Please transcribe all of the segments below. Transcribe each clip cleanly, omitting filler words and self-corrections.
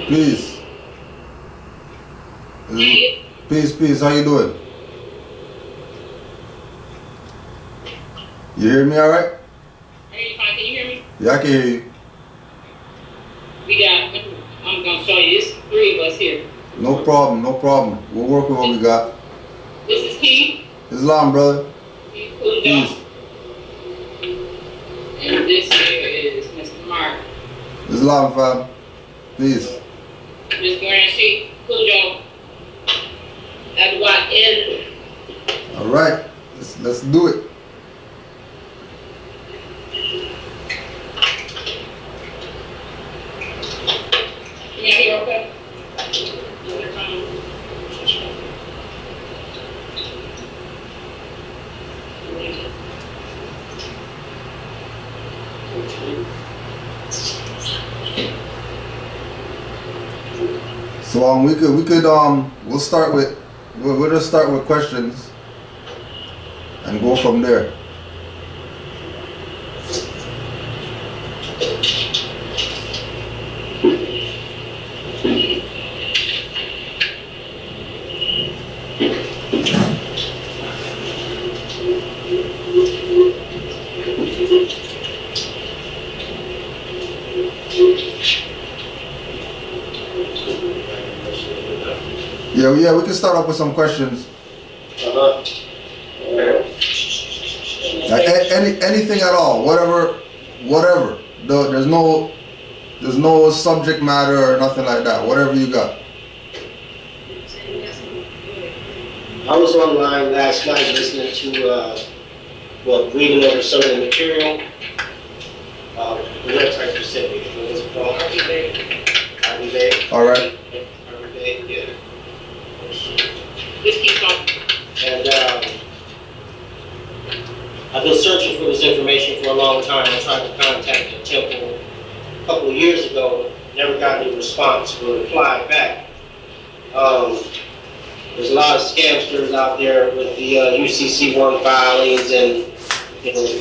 Peace. Hey. Peace. How you doing? You hear me all right? Hey, can you hear me? Yeah, I can hear you. I'm going to show you. It's 3 of us here. No problem. We'll work with what we got. This is Keith. Islam, brother. Peace. And this here is Mr. Mark. Islam, fam. Peace. Miss Grand Sheik, Cujo. That's what is. All right. Let's do it. You hear okay? So we'll start with we'll just start with questions and go from there. Yeah, we can start off with some questions. Anything at all, whatever. There's no subject matter or nothing like that. Whatever you got. I was online last night listening to, reading over some of the material. The website you sent me, what was it called? Ivy Bay. All right. Ivy Bay, yeah. Just keep talking. And I've been searching for this information for a long time. I tried to contact the temple a couple of years ago, never got any response or reply back. There's a lot of scamsters out there with the UCC1 filings and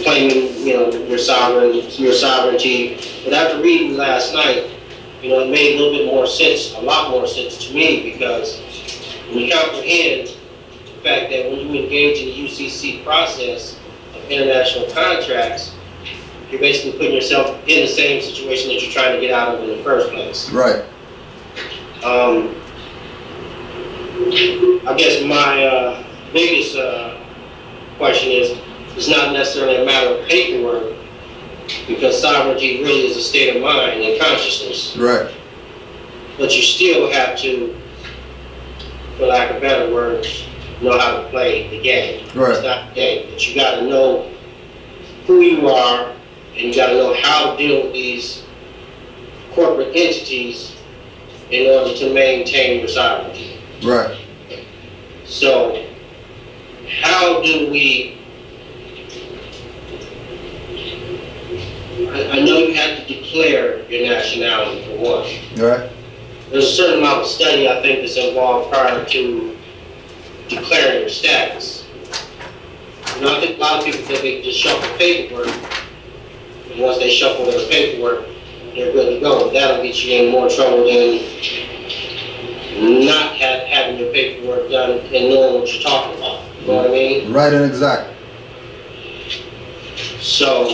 claiming your sovereignty. But after reading last night, it made a little bit more sense, a lot more sense to me, because we comprehend the fact that when you engage in the UCC process of international contracts, you're basically putting yourself in the same situation that you're trying to get out of in the first place. Right. I guess my biggest question is, it's not necessarily a matter of paperwork, because sovereignty really is a state of mind and consciousness. Right. But you still have to, for lack of better words, know how to play the game. Right. It's not a game, but you got to know who you are, and you got to know how to deal with these corporate entities in order to maintain your sovereignty. Right. So, how do we? I know you have to declare your nationality for one. Right. There's a certain amount of study I think that's involved prior to declaring your status. I think a lot of people think they just shuffle paperwork, and once they shuffle their paperwork, they're good to go. That'll get you in more trouble than not having your paperwork done and knowing what you're talking about. You know what I mean? Right and exact. So,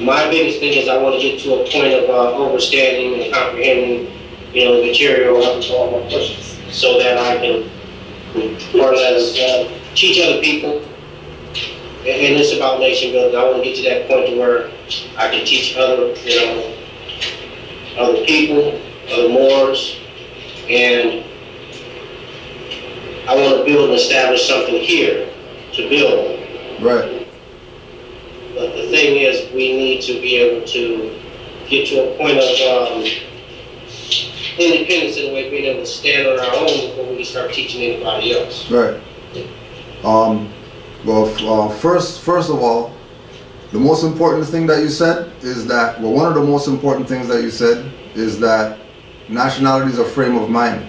my biggest thing is I want to get to a point of understanding and comprehending, the material, so that I can, more or less, teach other people. And it's about nation building. I want to get to that point to where I can teach other, other people, other Moors, and I want to build and establish something here to build on. Right. But the thing is, we need to be able to get to a point of independence in a way, being able to stand on our own before we can start teaching anybody else. Right. First of all, the most important thing that you said is that, one of the most important things that you said is that nationality is a frame of mind.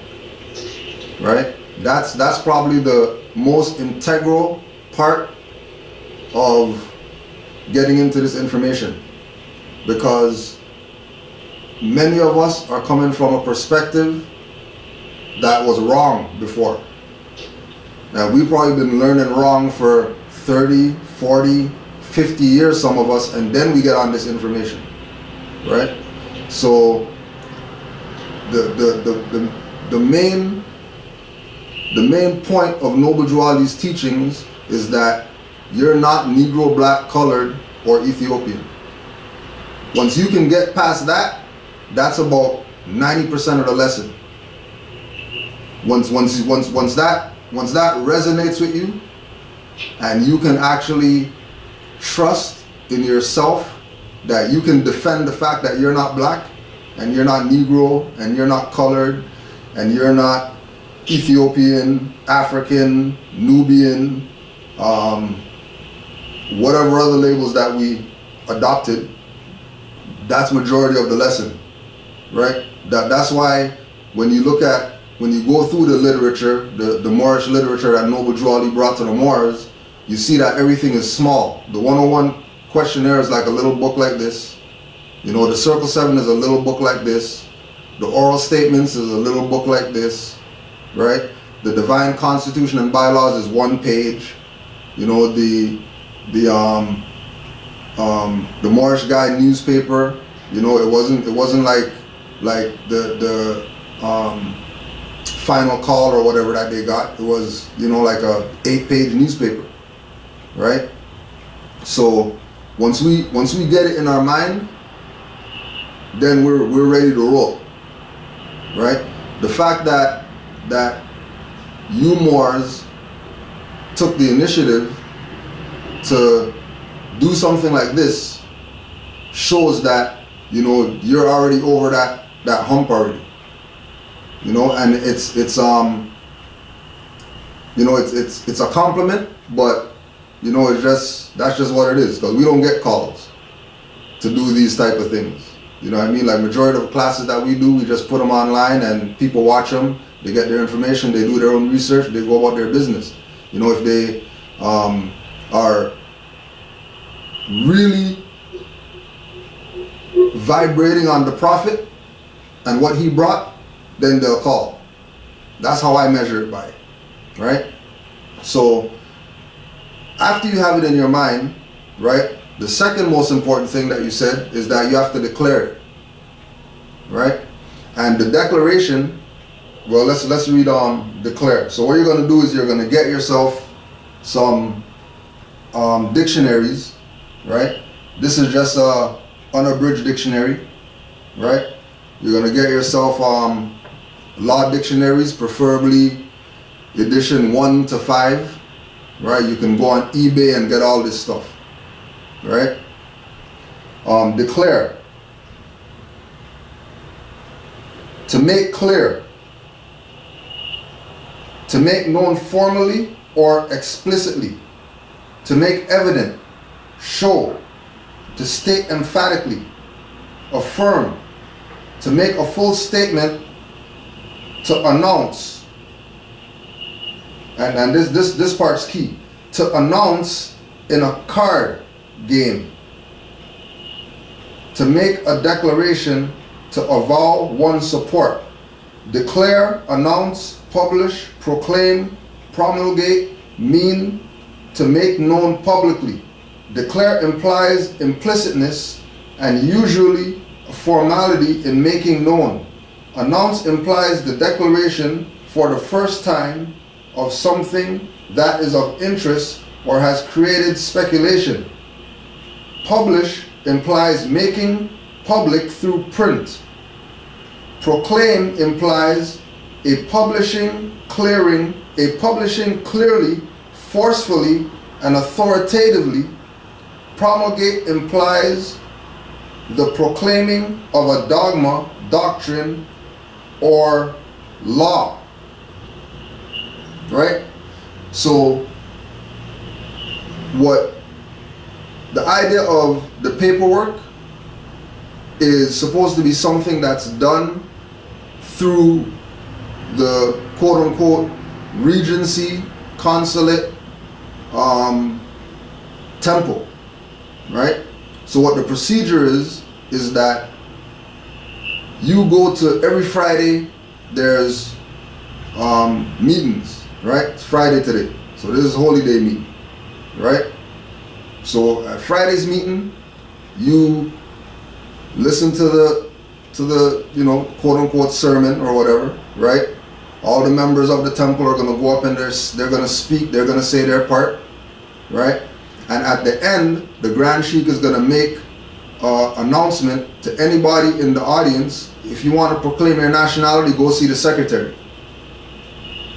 Right? That's probably the most integral part of getting into this information, because many of us are coming from a perspective that was wrong before. Now, we've probably been learning wrong for 30, 40, 50 years, some of us, and then we get on this information, right? So the main point of Noble Drew Ali's teachings is that you're not Negro, black, colored, or Ethiopian. Once you can get past that, that's about 90% of the lesson. Once that resonates with you, and you can actually trust in yourself that you can defend the fact that you're not black, and you're not Negro, and you're not colored, and you're not Ethiopian, African, Nubian, whatever other labels that we adopted, that's majority of the lesson, right? That's why when you go through the literature, the Moorish literature that Noble Drew Ali brought to the Moors, you see that everything is small. The 101 questionnaire is like a little book like this. You know, the Circle 7 is a little book like this. The oral statements is a little book like this, right? The Divine Constitution and Bylaws is 1 page. You know, the Moorish Guide newspaper, you know, it wasn't like the Final Call or whatever that they got. It was, you know, like a 8-page newspaper, right? So once we get it in our mind, then we're ready to roll, right? The fact that you Moors took the initiative to do something like this shows that, you know, you're already over that hump already, you know, and it's you know, it's a compliment, but you know, that's just what it is, because we don't get calls to do these type of things. You know what I mean? Like majority of the classes that we do, we just put them online and people watch them. They get their information, they do their own research, they go about their business. You know, if they are really vibrating on the Prophet and what he brought, then they'll call. That's how I measure it by, right? So after you have it in your mind, right, the second most important thing that you said is that you have to declare it, right? And the declaration, well, let's read declare. So what you're going to do is you're going to get yourself some dictionaries, right? This is just a unabridged dictionary, right? You're going to get yourself law dictionaries, preferably edition 1 to 5, right? You can go on eBay and get all this stuff, right? Declare. To make clear. To make known formally or explicitly. To make evident. Show. To state emphatically. Affirm. To make a full statement. To announce. And this part's key. To announce in a card game. To make a declaration, to avow one's support. Declare, announce, publish, proclaim, promulgate, mean, to make known publicly. Declare implies implicitness and usually a formality in making known. Announce implies the declaration for the first time of something that is of interest or has created speculation. Publish implies making public through print. Proclaim implies a publishing clearly, forcefully, and authoritatively. Promulgate implies the proclaiming of a dogma, doctrine, or law. Right? So what the idea of the paperwork is supposed to be something that's done through the quote-unquote regency, consulate, temple, right? So what the procedure is that you go to every Friday, there's meetings, right? It's Friday today, so this is Holy Day meeting, right? So at Friday's meeting, you listen to the you know, quote unquote sermon or whatever, right? All the members of the temple are gonna go up and they're gonna speak, they're gonna say their part, right? And at the end, the Grand Sheikh is gonna make announcement to anybody in the audience. If you want to proclaim your nationality, go see the secretary,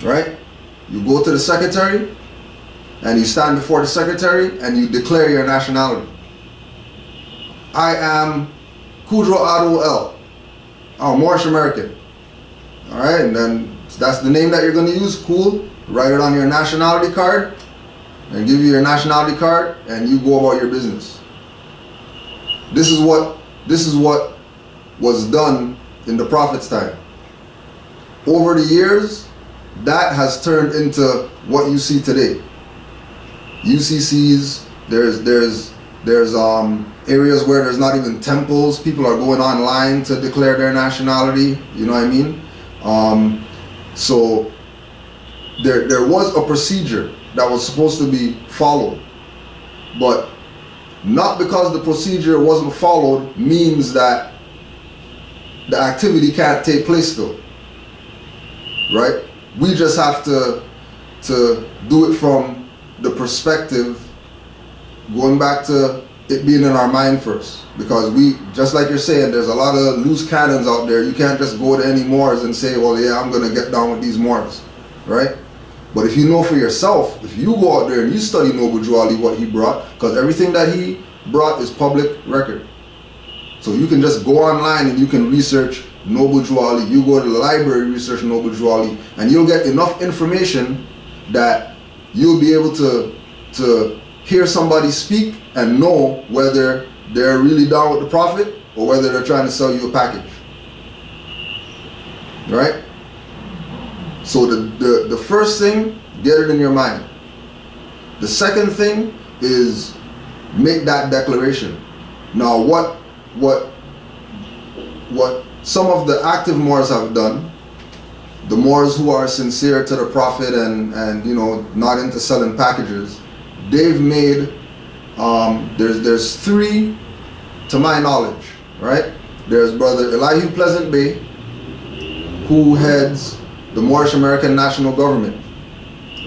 right? You go to the secretary and you stand before the secretary and you declare your nationality. I am Kudro Ado L. I'm Moorish American. All right, and then that's the name that you're going to use. Cool. Write it on your nationality card and give you your nationality card, and you go about your business. This is what was done in the Prophet's time. Over the years, that has turned into what you see today. UCCs, there's areas where there's not even temples. People are going online to declare their nationality. You know what I mean? So there was a procedure that was supposed to be followed, but not because the procedure wasn't followed means that the activity can't take place still, right? We just have to do it from the perspective, going back to it being in our mind first, because we, just like you're saying, there's a lot of loose cannons out there. You can't just go to any Moors and say, well, yeah, I'm gonna get down with these Moors, right? But if you know for yourself, if you go out there and you study Noble Drew Ali, what he brought, because everything that he brought is public record. So you can just go online and you can research Noble Drew Ali. You go to the library, research Noble Drew Ali, and you'll get enough information that you'll be able to hear somebody speak and know whether they're really down with the Prophet or whether they're trying to sell you a package, right? So the first thing, get it in your mind. The second thing is make that declaration. Now what some of the active Moors have done, the Moors who are sincere to the Prophet and you know, not into selling packages, they've made there's three to my knowledge, right? There's Brother Elihu Pleasant Bay, who heads the Moorish American National Government,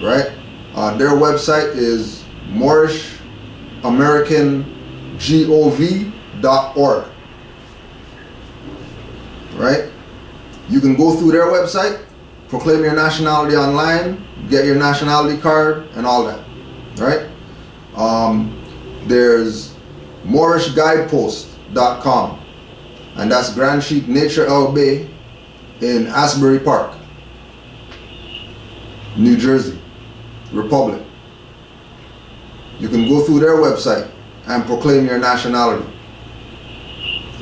right? Their website is MoorishAmericanGov.org, right? You can go through their website, proclaim your nationality online, get your nationality card and all that, right? There's MoorishGuidepost.com, and that's Grand Sheikh Nature El Bay in Asbury Park, New Jersey, Republic. You can go through their website and proclaim your nationality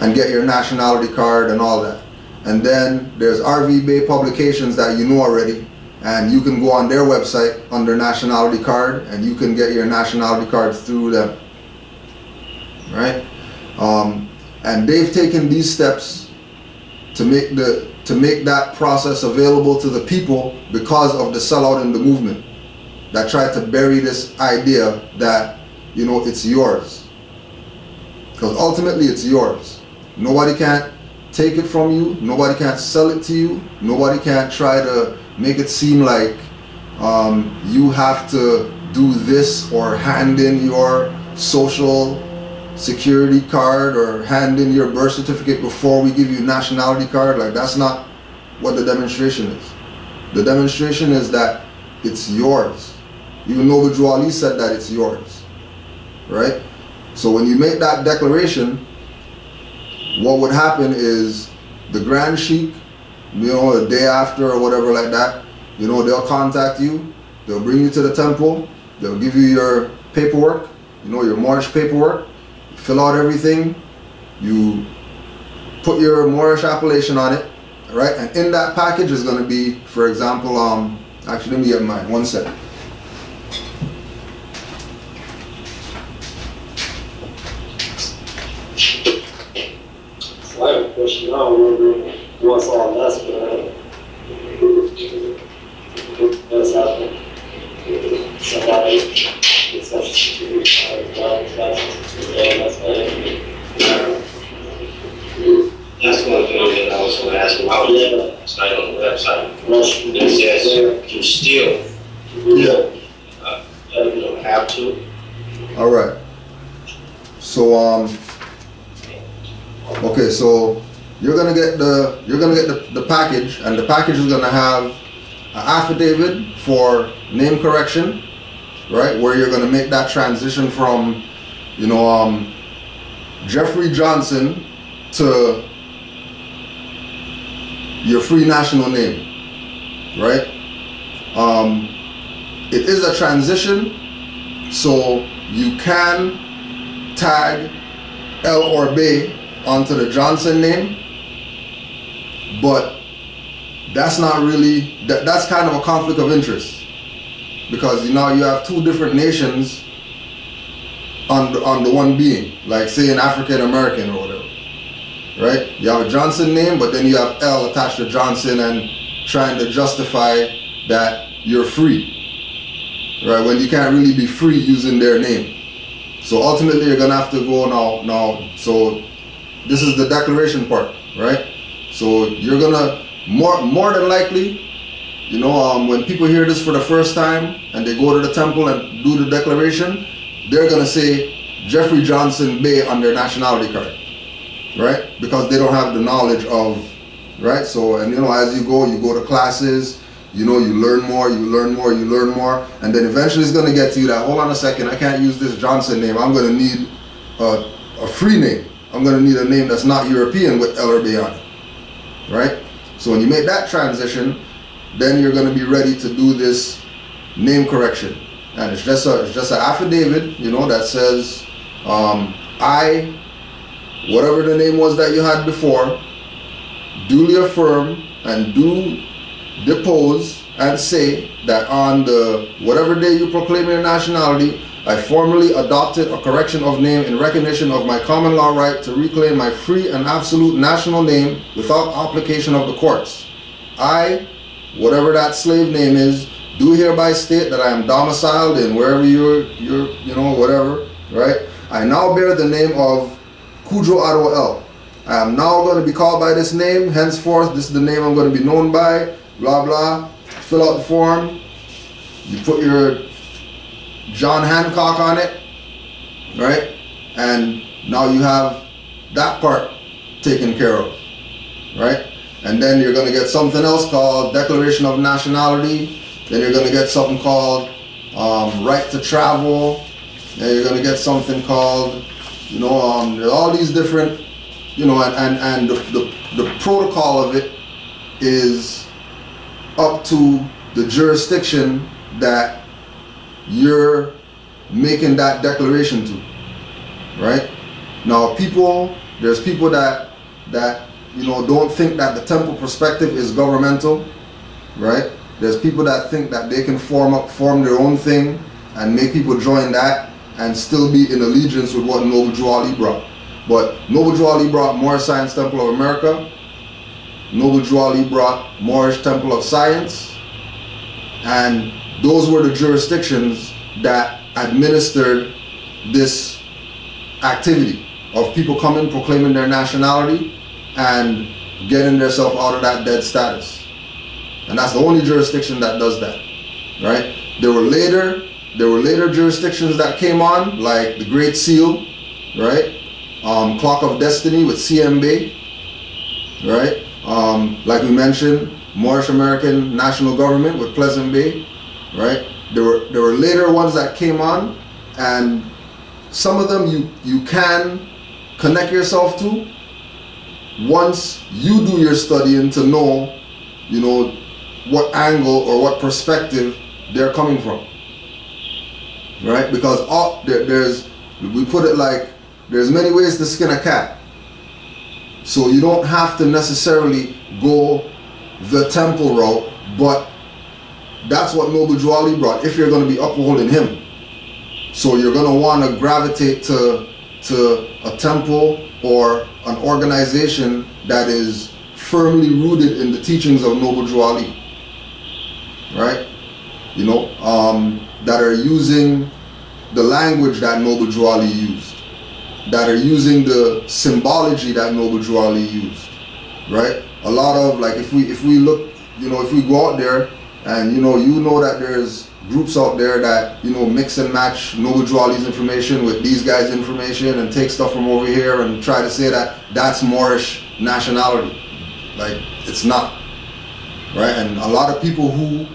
and get your nationality card and all that. And then there's RV Bay Publications that you know already, and you can go on their website under nationality card and you can get your nationality card through them, right? And they've taken these steps to make that process available to the people because of the sellout in the movement that tried to bury this idea that, you know, it's yours. Because ultimately it's yours. Nobody can't take it from you. Nobody can't sell it to you. Nobody can't try to make it seem like you have to do this or hand in your social security card or hand in your birth certificate before we give you nationality card. Like, that's not what the demonstration is. The demonstration is that it's yours. Even Noble Drew Ali said that it's yours, right? So when you make that declaration, what would happen is the Grand Sheikh, you know, the day after or whatever like that, you know, they'll contact you, they'll bring you to the temple, they'll give you your paperwork, you know, your Moorish paperwork, fill out everything, you put your Moorish appellation on it, right? And in that package is going to be, for example, actually let me get mine, one second. slight question. I don't remember what's all that's, but that's happened. Somebody gets Social Security driver's license, and that's about it. That's one thing that I was going to ask about. It's not on the website. It says you still have to. All right. So okay, so you're gonna get the package, and the package is gonna have an affidavit for name correction, right? Where you're gonna make that transition from, Jeffrey Johnson to your free national name, right? It is a transition, so you can tag L or Bay onto the Johnson name, but that's not really, that's kind of a conflict of interest, because now you have two different nations on the one being, like say an African American or whatever, right? You have a Johnson name, but then you have L attached to Johnson and trying to justify that you're free, right? When you can't really be free using their name. So ultimately you're gonna have to go now. So this is the declaration part, right? So you're gonna more than likely, when people hear this for the first time and they go to the temple and do the declaration, they're gonna say Jeffrey Johnson Bay on their nationality card, right? Because they don't have the knowledge of, right? So, and as you go to classes, you learn more, and then eventually it's gonna get to you that, hold on a second, I can't use this Johnson name, I'm gonna need a free name. I'm gonna need a name that's not European with L or Bay on it, right? So when you make that transition, then you're gonna be ready to do this name correction. And it's just an affidavit, that says, I, whatever the name was that you had before, duly affirm and do depose and say that on the whatever day you proclaim your nationality, I formally adopted a correction of name in recognition of my common law right to reclaim my free and absolute national name without application of the courts. I, whatever that slave name is, do hereby state that I am domiciled in wherever you're whatever, right? I now bear the name of Kudjo Ado El. I am now going to be called by this name, henceforth this is the name I'm going to be known by, blah blah. Fill out the form, you put your John Hancock on it, right? And now you have that part taken care of, right? And then you're going to get something else called Declaration of Nationality. Then you're going to get something called Right to Travel. Then you're going to get something called, all these different, and the protocol of it is up to the jurisdiction that you're making that declaration to, right? Now there's people that don't think that the temple perspective is governmental, right? There's people that think that they can form their own thing and make people join that and still be in allegiance with what Noble Drew Ali brought. But Noble Drew Ali brought Moorish Science Temple of America. Noble Drew Ali brought Moorish Temple of Science. And those were the jurisdictions that administered this activity of people coming, proclaiming their nationality and getting themselves out of that dead status. And that's the only jurisdiction that does that, right? There were later jurisdictions that came on, like the Great Seal, right? Clock of Destiny with CM Bay, right? Like we mentioned, Moorish American National Government with Pleasant Bay, right? There were later ones that came on, and some of them you can connect yourself to once you do your studying to know, what angle or what perspective they're coming from, right? Because we put it like, there's many ways to skin a cat. So you don't have to necessarily go the temple route, but that's what Noble Drew Ali brought if you're going to be upholding him. So you're going to want to gravitate to a temple or an organization that is firmly rooted in the teachings of Noble Drew Ali, right? You know, that are using the language that Noble Drew Ali used, that are using the symbology that Noble Drew Ali used, right? A lot of, like, if we look, you know, if we go out there and you know that there's groups out there that, you know, mix and match Noble Drew Ali's information with these guys' information and take stuff from over here and try to say that that's Moorish nationality. Like, it's not, right? And a lot of people who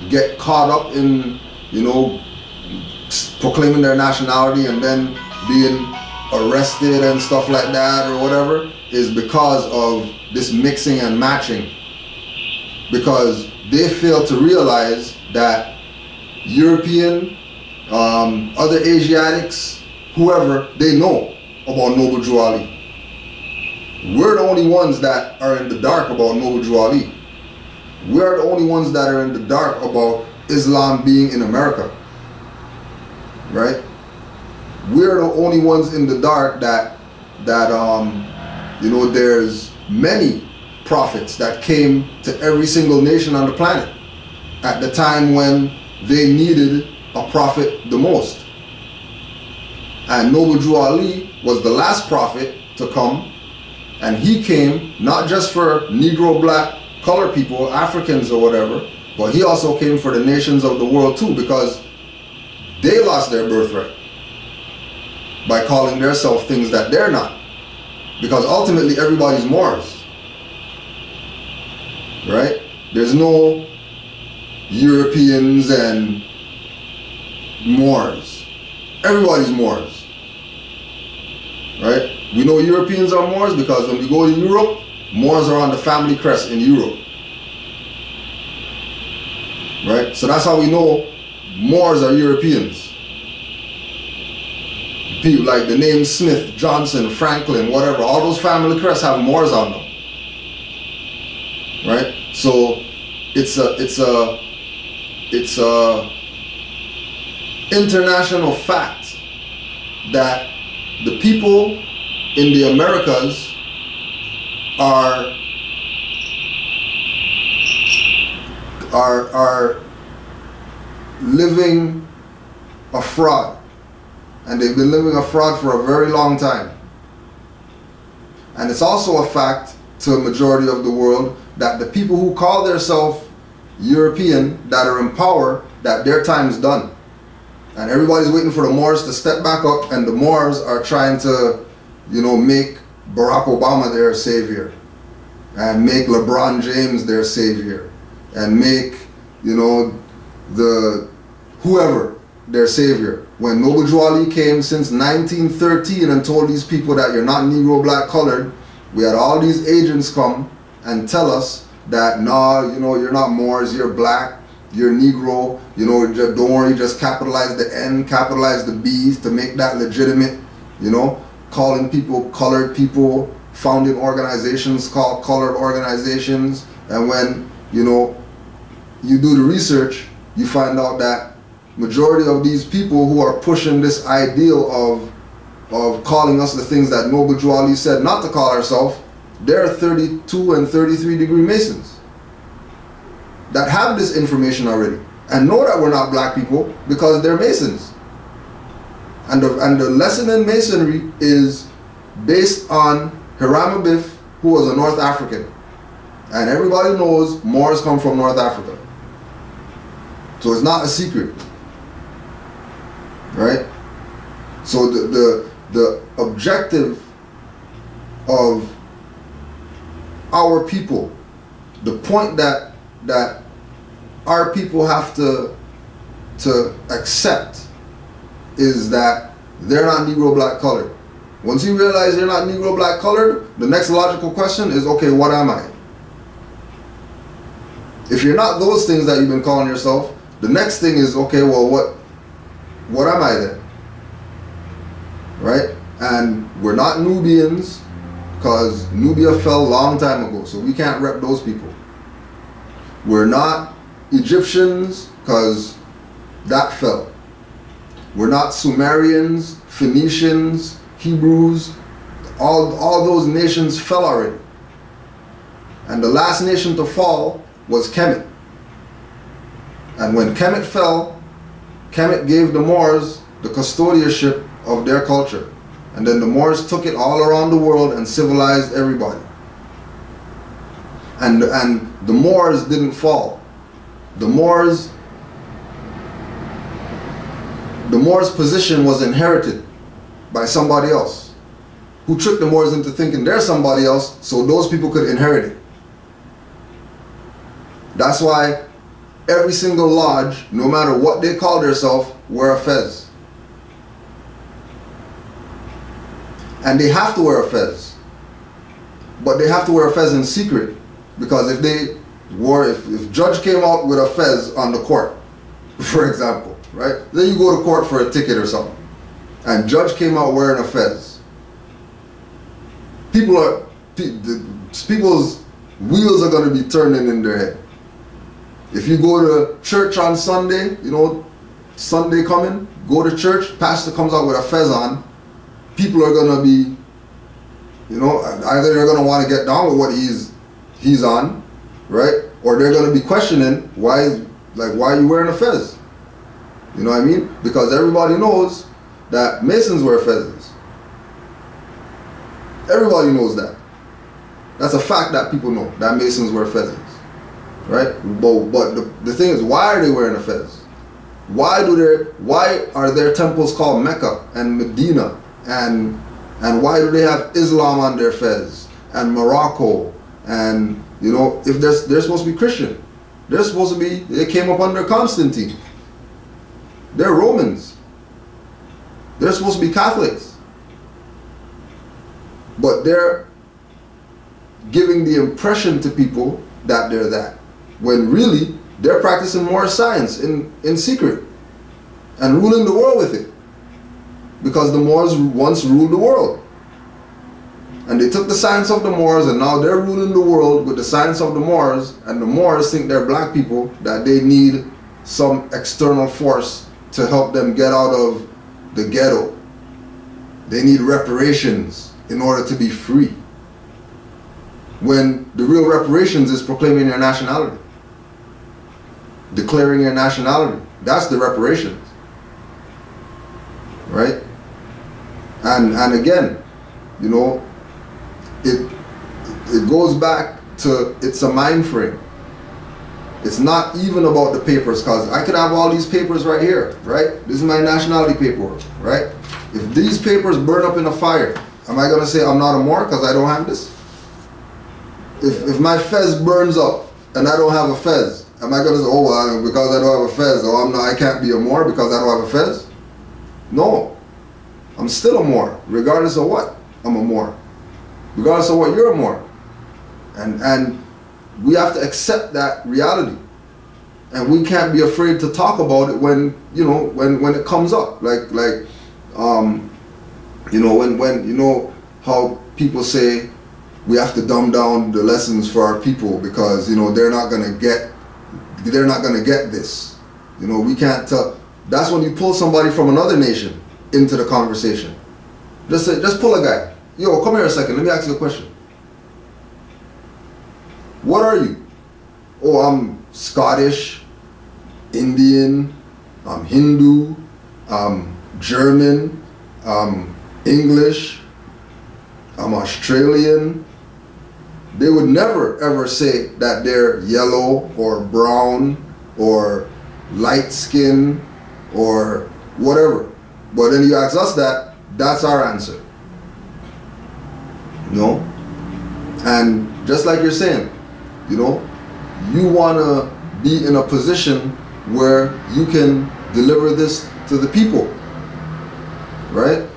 get caught up in, you know, proclaiming their nationality and then being arrested and stuff like that or whatever is because of this mixing and matching, because they fail to realize that European, other Asiatics, whoever, they know about Noble Drew Ali. We're the only ones that are in the dark about Noble Drew Ali. We're the only ones that are in the dark about Islam being in America, right? We're the only ones in the dark that you know, there's many prophets that came to every single nation on the planet at the time when they needed a prophet the most. And Noble Drew Ali was the last prophet to come, and he came not just for Negro, black, colored people, Africans or whatever, but he also came for the nations of the world too, because they lost their birthright by calling themselves things that they're not. Because ultimately everybody's Moors, right? There's no Europeans and Moors. Everybody's Moors, right? We know Europeans are Moors because when we go to Europe, Moors are on the family crest in Europe, right? So that's how we know Moors are Europeans. People like the name Smith, Johnson, Franklin, whatever, all those family crests have Moors on them, right? So it's a international fact that the people in the Americas are living a fraud. And they've been living a fraud for a very long time. And it's also a fact to a majority of the world that the people who call themselves European, that are in power, that their time's done. And everybody's waiting for the Moors to step back up, and the Moors are trying to, you know, make Barack Obama their savior, and make LeBron James their savior, and make, you know, the whoever their savior. When Noble Drew Ali came since 1913 and told these people that you're not Negro, black, colored, we had all these agents come and tell us that, nah, you know, you're not Moors, you're black, you're Negro, you know, just, don't worry, just capitalize the N, capitalize the B's to make that legitimate, you know, calling people colored people, founding organizations called colored organizations. And when, you know, you do the research, you find out that majority of these people who are pushing this ideal of calling us the things that Noble Drew Ali said not to call ourselves, they're 32 and 33 degree Masons that have this information already and know that we're not black people because they're Masons. And the lesson in Masonry is based on Hiram Abiff, who was a North African. And everybody knows Moors come from North Africa. So it's not a secret. Right? So the objective of our people, the point that our people have to accept is that they're not Negro, black, colored. Once you realize you're not Negro, black, colored, the next logical question is, okay, what am I? If you're not those things that you've been calling yourself, the next thing is, okay, well, what am I then? Right? And we're not Nubians because Nubia fell a long time ago, so we can't rep those people. We're not Egyptians because that fell. We're not Sumerians, Phoenicians, Hebrews. all those nations fell already. And the last nation to fall was Kemet. And when Kemet fell, Kemet gave the Moors the custodianship of their culture. And then the Moors took it all around the world and civilized everybody. And the Moors didn't fall. The Moors' position was inherited by somebody else, who tricked the Moors into thinking they're somebody else so those people could inherit it. That's why every single lodge, no matter what they call themselves, wear a fez. And they have to wear a fez. But they have to wear a fez in secret, because if they wore, if judge came out with a fez on the court, for example, right? Then you go to court for a ticket or something, and judge came out wearing a fez. People's wheels are going to be turning in their head. If you go to church on Sunday, you know, Sunday coming, go to church, pastor comes out with a fez on, people are going to be, you know, either they're going to want to get down with what he's on, right? Or they're going to be questioning why are you wearing a fez? You know what I mean? Because everybody knows that Masons wear fezes. Everybody knows that. That's a fact that people know, that Masons wear fezes, right? But the thing is, why are they wearing a fez? Why are their temples called Mecca and Medina, and why do they have Islam on their fez, and Morocco, and you know, if they're supposed to be Christian, they're supposed to be, they came up under Constantine. They're Romans. They're supposed to be Catholics. But they're giving the impression to people that they're that, when really they're practicing more science in secret and ruling the world with it, because the Moors once ruled the world, and they took the science of the Moors and now they're ruling the world with the science of the Moors, and the Moors think they're black people, that they need some external force to help them get out of the ghetto. They need reparations in order to be free, when the real reparations is proclaiming your nationality, declaring your nationality. That's the reparations, right? And again, you know, it goes back to, it's a mind frame. It's not even about the papers, because I could have all these papers right here, right? This is my nationality paperwork, right? If these papers burn up in a fire, am I going to say I'm not a Moor because I don't have this? If my fez burns up and I don't have a fez, am I going to say, oh, well, because I don't have a fez, oh, I can't be a Moor because I don't have a fez? No. I'm still a Moor, regardless of what. I'm a Moor. Regardless of what, you're a Moor. And we have to accept that reality. And we can't be afraid to talk about it when, you know, when it comes up. You know, when you know how people say we have to dumb down the lessons for our people because, you know, they're not gonna get this. You know, we can't tell. That's when you pull somebody from another nation into the conversation. Just pull a guy. Yo, come here a second. Let me ask you a question. What are you? Oh, I'm Scottish, Indian, I'm Hindu, I'm German, I'm English, I'm Australian. They would never ever say that they're yellow or brown or light skin or whatever. But then you ask us that, that's our answer. No? And just like you're saying, you know, you want to be in a position where you can deliver this to the people, right?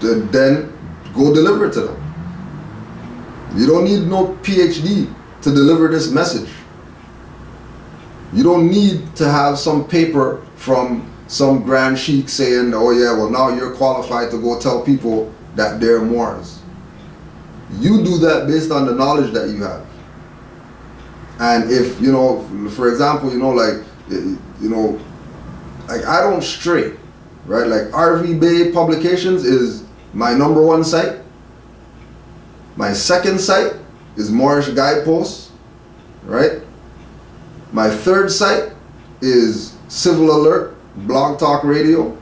Then go deliver it to them. You don't need no PhD to deliver this message. You don't need to have some paper from some grand sheik saying, oh yeah, well now you're qualified to go tell people that they're Moors. You do that based on the knowledge that you have. And if, you know, for example, you know, like, you know, like I don't stray, right? Like RV Bay Publications is my #1 site. My second site is Moorish Guideposts, right? My third site is Civil Alert, Blog Talk Radio.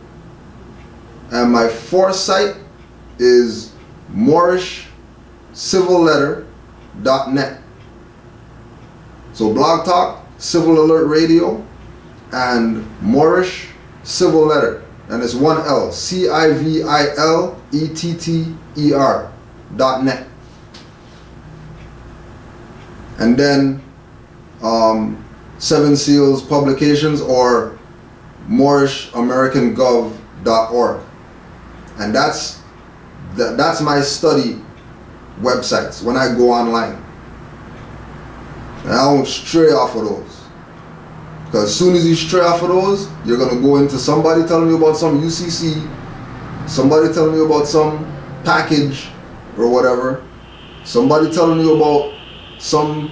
And my fourth site is MoorishCivilLetter.net. So Blog Talk, Civil Alert Radio, and Moorish Civil Letter. And it's one L, CIVILETTER.net. And then Seven Seals Publications or MoorishamericanGov.org. And that's my study websites when I go online. And I don't stray off of those. Because as soon as you stray off of those, you're going to go into somebody telling you about some UCC, somebody telling you about some package or whatever, somebody telling you about some,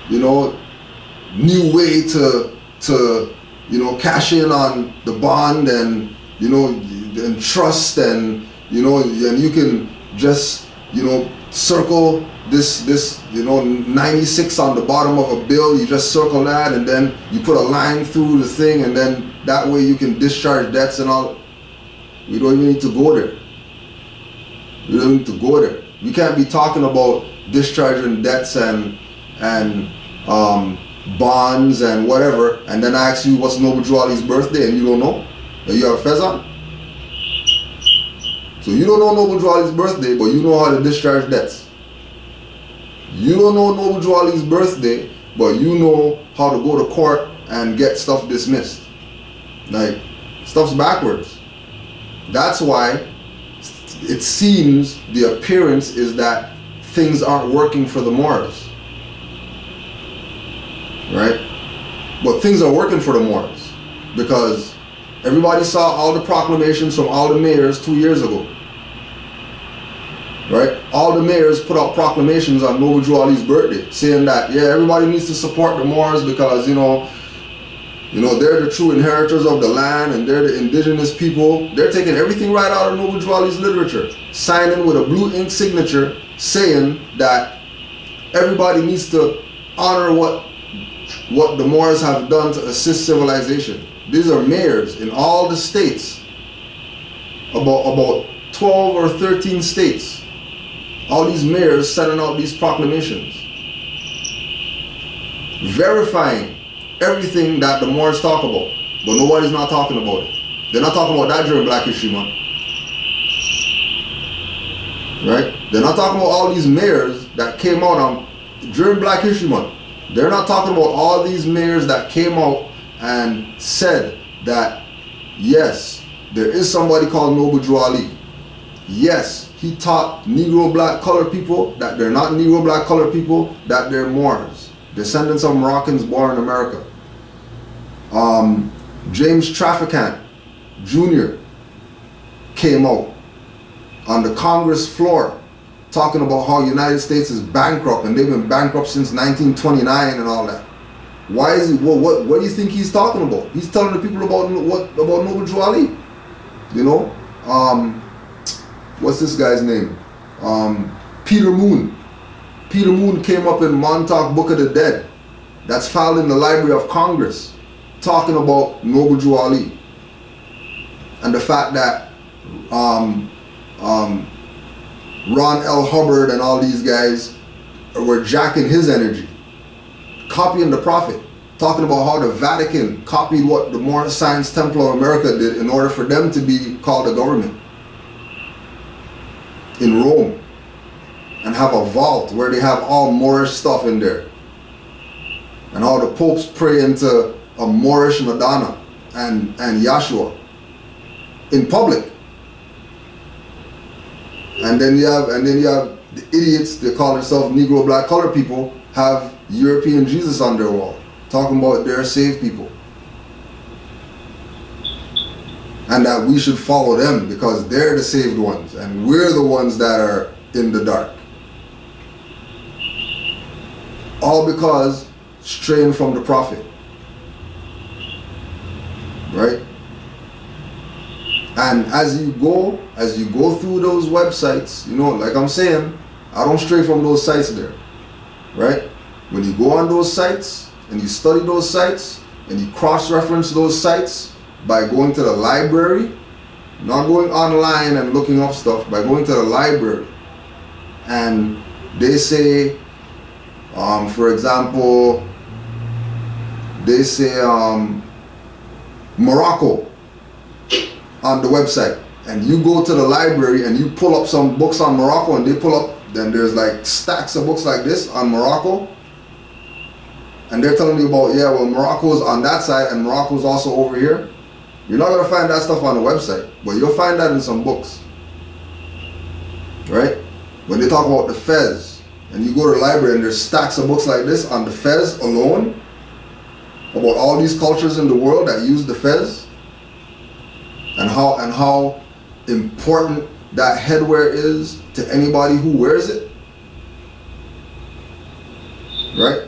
you know, new way to you know, cash in on the bond and, you know, and trust, and, you know, and you can just, you know, circle this you know, 96 on the bottom of a bill. You just circle that and then you put a line through the thing, and then that way you can discharge debts and all. We don't even need to go there. We don't need to go there. We can't be talking about discharging debts and bonds and whatever, and then I ask you what's Noble Drew Ali's birthday and you don't know that you have a fez on. So you don't know Noble Drew Ali's birthday, but you know how to discharge debts. You don't know Noble Drew Ali's birthday, but you know how to go to court and get stuff dismissed. Like, stuff's backwards. That's why it seems the appearance is that things aren't working for the Moors. Right? But things are working for the Moors, because everybody saw all the proclamations from all the mayors 2 years ago. Right? All the mayors put out proclamations on Noble Drew Ali's birthday saying that, yeah, everybody needs to support the Moors because, you know, they're the true inheritors of the land and they're the indigenous people. They're taking everything right out of Noble Drew Ali's literature, signing with a blue ink signature saying that everybody needs to honor what the Moors have done to assist civilization. These are mayors in all the states, about 12 or 13 states. All these mayors sending out these proclamations, verifying everything that the Moors talk about, but nobody's not talking about it. They're not talking about that during Black History Month. Right? They're not talking about all these mayors that came out during Black History Month. They're not talking about all these mayors that came out and said that, yes, there is somebody called Noble Drew Ali. Yes, he taught Negro black colored people that they're not Negro black colored people, that they're Moors, descendants of Moroccans born in America. James Traficant Jr. came out on the Congress floor talking about how the United States is bankrupt and they've been bankrupt since 1929 and all that. Why is he? What do you think he's talking about? He's telling the people about Noble Drew Ali. You know, what's this guy's name? Peter Moon. Peter Moon came up in Montauk Book of the Dead, that's filed in the Library of Congress, talking about Noble Drew Ali and the fact that Ron L. Hubbard and all these guys were jacking his energy, copying the Prophet, talking about how the Vatican copied what the Moorish Science Temple of America did in order for them to be called a government in Rome, and have a vault where they have all Moorish stuff in there, and how the popes pray into a Moorish Madonna and Yahshua in public. And then you have the idiots, they call themselves Negro black colored people, have European Jesus on their wall, talking about they're saved people, and that we should follow them because they're the saved ones and we're the ones that are in the dark. All because straying from the Prophet. Right? And as you go through those websites, you know, like I'm saying, I don't stray from those sites there, right? When you go on those sites and you study those sites and you cross-reference those sites by going to the library, not going online and looking up stuff, by going to the library, and they say, for example, they say Morocco on the website, and you go to the library and you pull up some books on Morocco, and they pull up, then there's like stacks of books like this on Morocco, and they're telling you about, yeah, well, Morocco's on that side and Morocco's also over here. You're not going to find that stuff on the website, but you'll find that in some books, right? When they talk about the Fez, and you go to the library and there's stacks of books like this on the Fez alone, about all these cultures in the world that use the Fez, and how important that headwear is to anybody who wears it, right?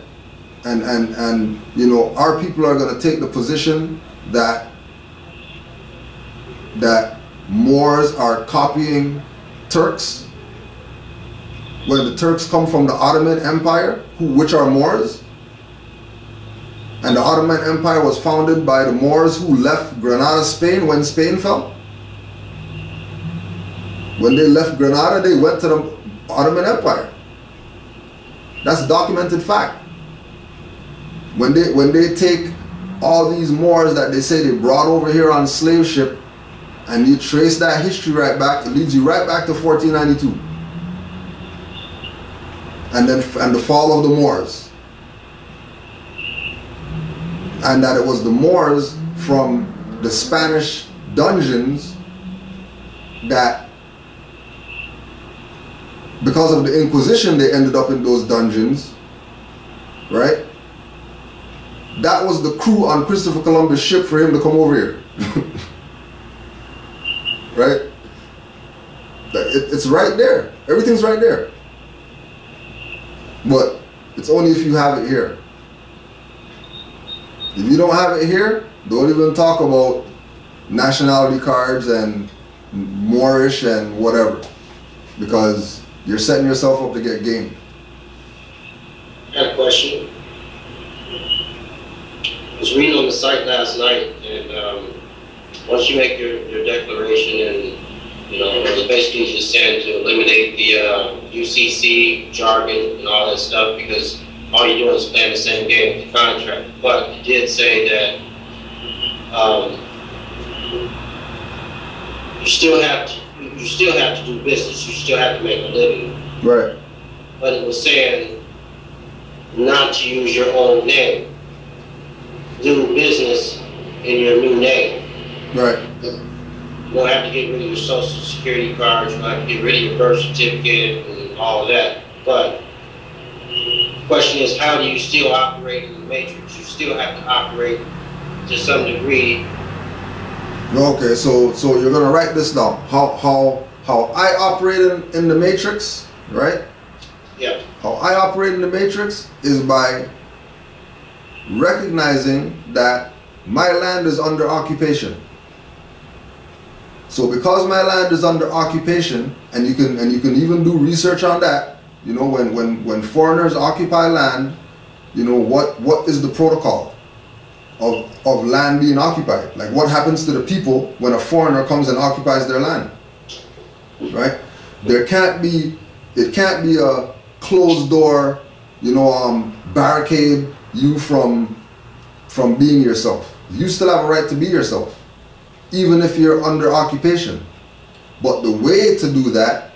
And you know, our people are going to take the position that Moors are copying Turks, when the Turks come from the Ottoman Empire, which are Moors, and the Ottoman Empire was founded by the Moors who left Granada, Spain, when Spain fell. When they left Granada, they went to the Ottoman Empire. That's documented fact. When they take all these Moors that they say they brought over here on slave ship, and you trace that history right back, it leads you right back to 1492. And the fall of the Moors. And that it was the Moors from the Spanish dungeons that, because of the Inquisition, they ended up in those dungeons, right? That was the crew on Christopher Columbus' ship for him to come over here. Right? It's right there. Everything's right there. But it's only if you have it here. If you don't have it here, don't even talk about nationality cards and Moorish and whatever, because you're setting yourself up to get game. I got a question. I was reading on the site last night, and once you make your declaration, and you know, it was basically just saying to eliminate the UCC jargon and all that stuff, because all you're doing is playing the same game with the contract. But it did say that you still have to do business. You still have to make a living. Right. But it was saying not to use your old name. Do business in your new name. Right. You don't have to get rid of your social security cards. You don't have to get rid of your birth certificate and all of that. But the question is, how do you still operate in the matrix? You still have to operate to some degree. Okay, so you're gonna write this down. How I operate in the matrix, right? Yeah. How I operate in the matrix is by recognizing that my land is under occupation. So because my land is under occupation, and you can even do research on that, you know, when foreigners occupy land, you know, what is the protocol of land being occupied? Like, what happens to the people when a foreigner comes and occupies their land? Right? It can't be a closed door, you know, barricade you from being yourself. You still have a right to be yourself, even if you're under occupation. But the way to do that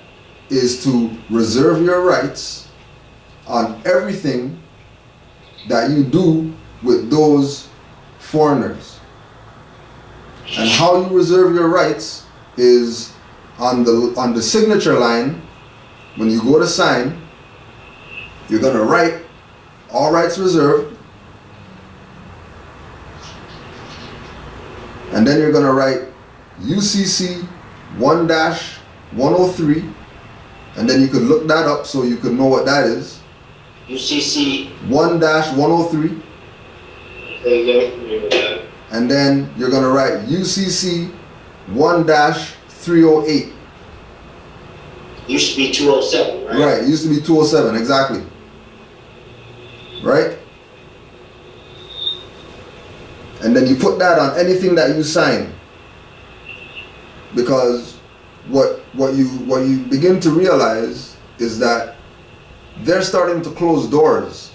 is to reserve your rights on everything that you do with those foreigners. And how you reserve your rights is on the signature line. When you go to sign, you're going to write all rights reserved, and then you're going to write UCC 1-103, and then you can look that up so you can know what that is. UCC 1-103. Okay. And then you're going to write UCC 1-308. Used to be 207, right? Right, it used to be 207, exactly. Right? And then you put that on anything that you sign. Because what you begin to realize is that they're starting to close doors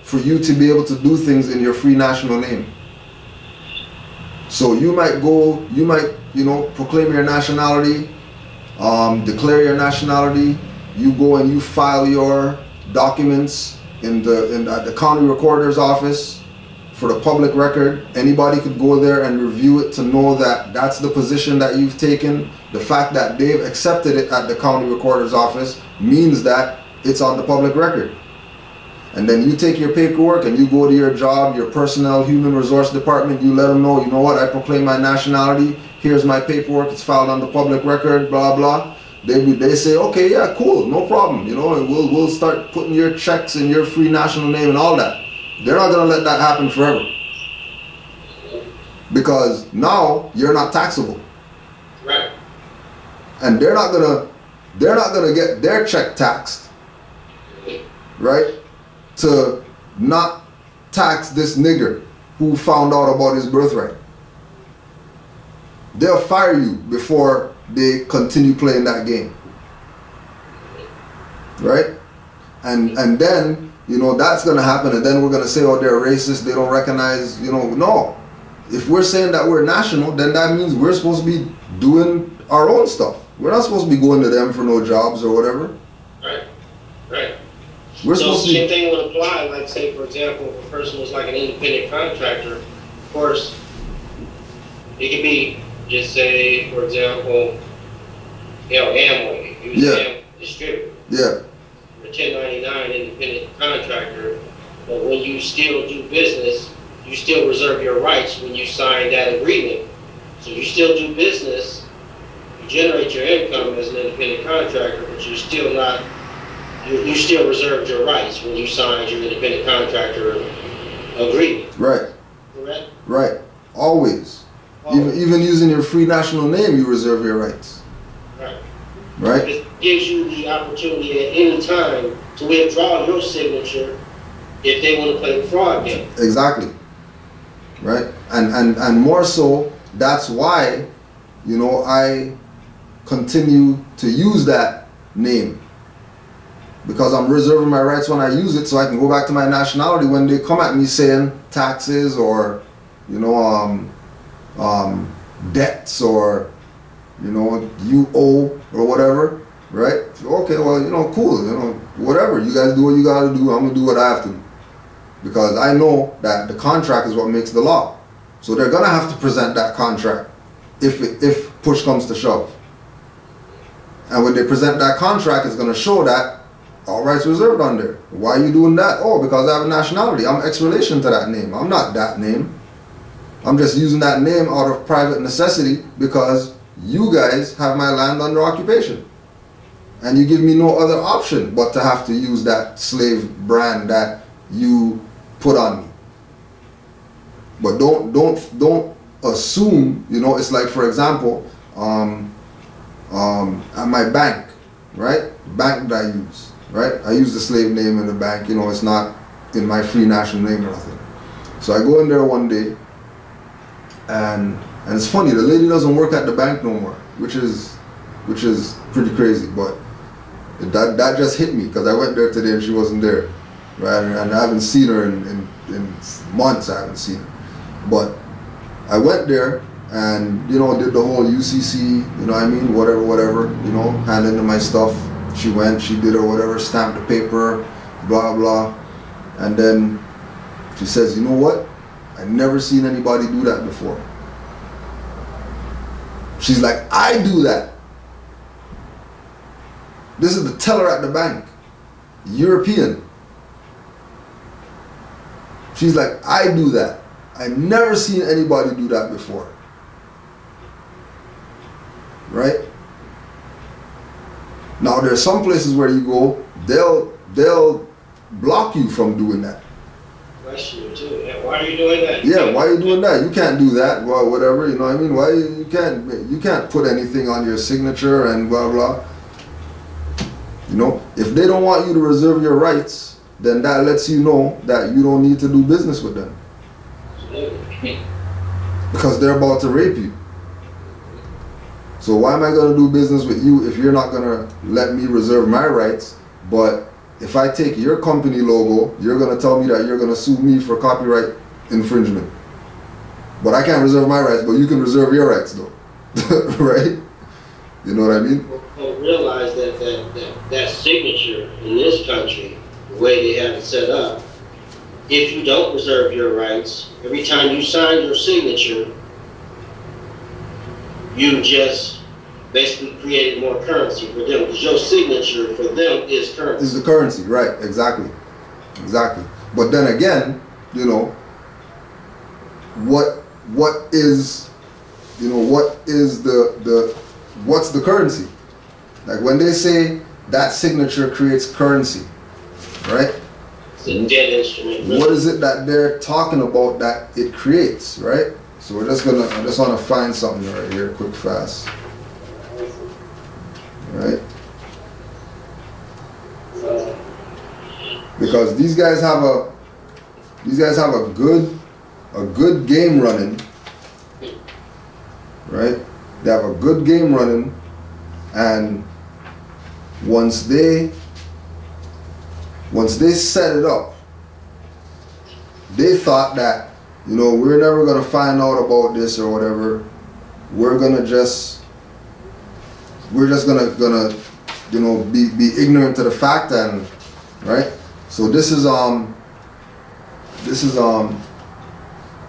for you to be able to do things in your free national name. So you might go, proclaim your nationality, declare your nationality, you go and you file your documents at the county recorder's office for the public record. Anybody could go there and review it to know that that's the position that you've taken. The fact that they've accepted it at the county recorder's office means that it's on the public record. And then you take your paperwork and you go to your job, your personnel human resource department, you let them know, you know what, I proclaim my nationality, here's my paperwork, it's filed on the public record, blah blah. They say, okay, yeah, cool, no problem, and we'll start putting your checks in your free national name and all that. They're not gonna let that happen forever. Because now you're not taxable. Right. And they're not gonna get their check taxed, right? To not tax this nigger who found out about his birthright. They'll fire you before they continue playing that game. Right? And then, that's gonna happen, and then we're gonna say, oh, they're racist, they don't recognize, no. If we're saying that we're national, then that means we're supposed to be doing our own stuff. We're not supposed to be going to them for no jobs or whatever. Right. Right. We're So supposed the to same be, thing would apply, like say for example, if a person was like an independent contractor, of course, it could be, just say, for example, Amway, he was a distributor. Yeah. You're a 1099 independent contractor, but when you still do business, you still reserve your rights when you sign that agreement. So you still do business, you generate your income as an independent contractor, but you're still not, you still reserved your rights when you signed your independent contractor agreement. Right. Correct? Right. Always. Even using your free national name, you reserve your rights. Right. Right? It gives you the opportunity at any time to withdraw your signature if they want to play the fraud game. Exactly. Right? And more so, that's why, I continue to use that name. Because I'm reserving my rights when I use it, so I can go back to my nationality when they come at me saying taxes or, debts or, you owe or whatever, right? Okay, well, cool, whatever. You guys do what you gotta do, I'm gonna do what I have to. Because I know that the contract is what makes the law. So they're gonna have to present that contract if push comes to shove. And when they present that contract, it's gonna show that all rights reserved on there. Why are you doing that? Oh, because I have a nationality. I'm ex-relation to that name. I'm not that name. I'm just using that name out of private necessity because you guys have my land under occupation. And you give me no other option but to have to use that slave brand that you put on me. But don't assume, it's like, for example, at my bank, right? Bank that I use. Right? I use the slave name in the bank, it's not in my free national name or nothing. So I go in there one day, and it's funny, the lady doesn't work at the bank no more, which is pretty crazy, but that just hit me, because I went there today and she wasn't there, right? And I haven't seen her in months, I haven't seen her. But I went there and, did the whole UCC, whatever, handing in my stuff. She went, she did or whatever, stamped the paper, blah, blah. And then she says, you know what? I've never seen anybody do that before. She's like, I do that. This is the teller at the bank, European. She's like, I do that. I've never seen anybody do that before. Right? Now there's some places where you go, they'll block you from doing that. Question you too. Yeah, why are you doing that? Yeah, why are you doing that? You can't do that. Well, whatever, you know what I mean? Why you can't put anything on your signature and blah blah. You know, if they don't want you to reserve your rights, then that lets you know that you don't need to do business with them. Because they're about to rape you. So why am I going to do business with you if you're not going to let me reserve my rights? But if I take your company logo, you're going to tell me that you're going to sue me for copyright infringement. But I can't reserve my rights, but you can reserve your rights though. Right? You know what I mean? Well, realize that signature in this country, the way they have it set up, if you don't reserve your rights, every time you sign your signature, you just basically created more currency for them, because your signature for them is currency. Is the currency, right? Exactly. Exactly. But then again, you know, what is, you know, what's the currency? Like when they say that signature creates currency, right? It's a dead instrument. Really. What is it that they're talking about that it creates, right? So I just want to find something right here, quick, fast. Right? Because these guys have a good game running, right? They have a good game running, and once they set it up, they thought that, you know, we're never gonna find out about this or whatever. We're just gonna you know, be ignorant to the fact, and right. So this is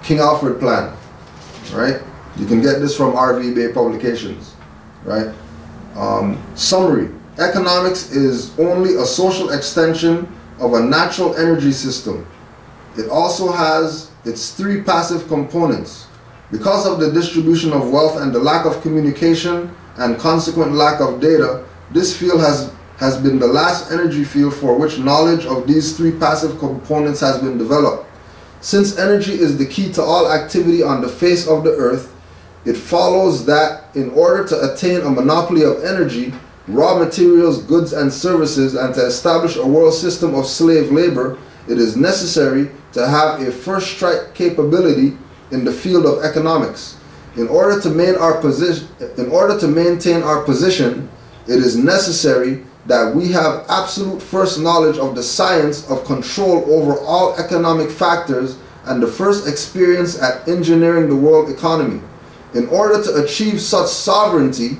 King Alfred plan, right? You can get this from RV Bay Publications, right? Summary: economics is only a social extension of a natural energy system. It also has its three passive components. Because of the distribution of wealth and the lack of communication and consequent lack of data, this field has been the last energy field for which knowledge of these three passive components has been developed. Since energy is the key to all activity on the face of the earth, it follows that in order to attain a monopoly of energy, raw materials, goods and services, and to establish a world system of slave labor, it is necessary to have a first strike capability in the field of economics. In order to maintain our position, it is necessary that we have absolute first knowledge of the science of control over all economic factors and the first experience at engineering the world economy. In order to achieve such sovereignty,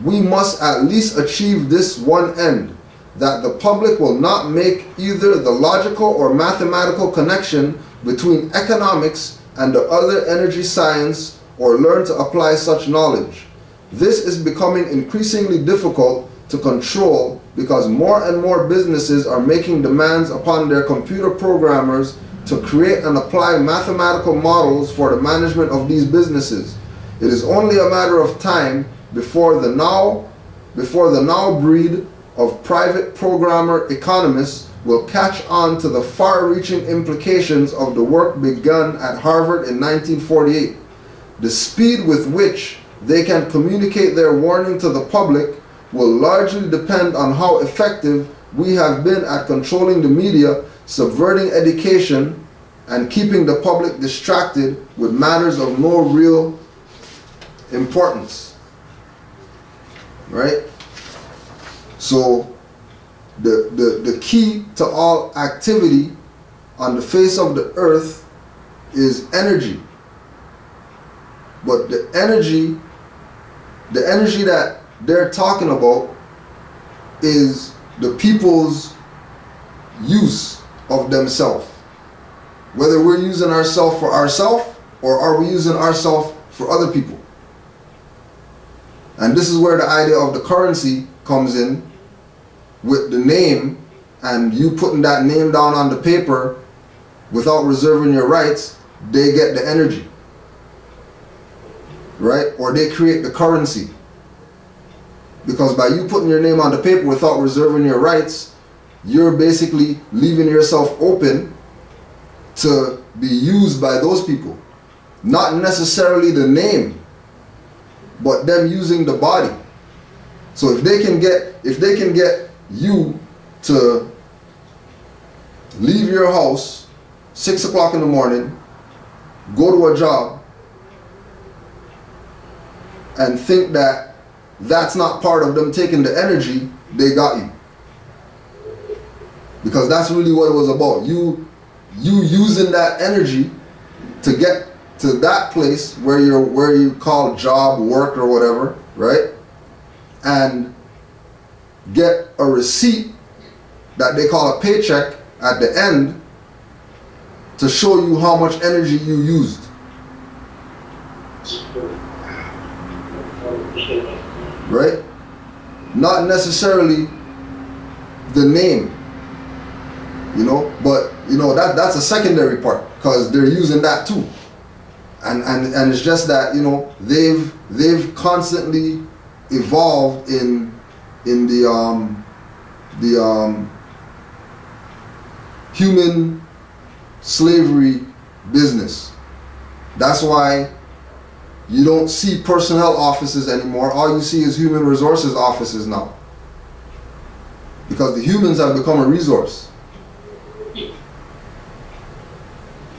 we must at least achieve this one end, that the public will not make either the logical or mathematical connection between economics and the other energy science, or learn to apply such knowledge. This is becoming increasingly difficult to control because more and more businesses are making demands upon their computer programmers to create and apply mathematical models for the management of these businesses. It is only a matter of time before the now breed of private programmer economists will catch on to the far-reaching implications of the work begun at Harvard in 1948. The speed with which they can communicate their warning to the public will largely depend on how effective we have been at controlling the media, subverting education, and keeping the public distracted with matters of no real importance. Right? So the key to all activity on the face of the earth is energy. But the energy that they're talking about is the people's use of themselves. Whether we're using ourselves for ourselves, or are we using ourselves for other people. And this is where the idea of the currency comes in, with the name, and you putting that name down on the paper without reserving your rights, they get the energy. Right? Or they create the currency. Because by you putting your name on the paper without reserving your rights, you're basically leaving yourself open to be used by those people. Not necessarily the name, but them using the body. So if they can get you to leave your house 6 o'clock in the morning, go to a job, and think that that's not part of them taking the energy, they got you. Because that's really what it was about. You using that energy to get to that place where you call job, work, or whatever, right? And get a receipt that they call a paycheck at the end to show you how much energy you used. Right? Not necessarily the name, you know, but you know that's a secondary part because they're using that too. And it's just that, you know, they've constantly evolved in the human slavery business. That's why you don't see personnel offices anymore. All you see is human resources offices now. Because the humans have become a resource.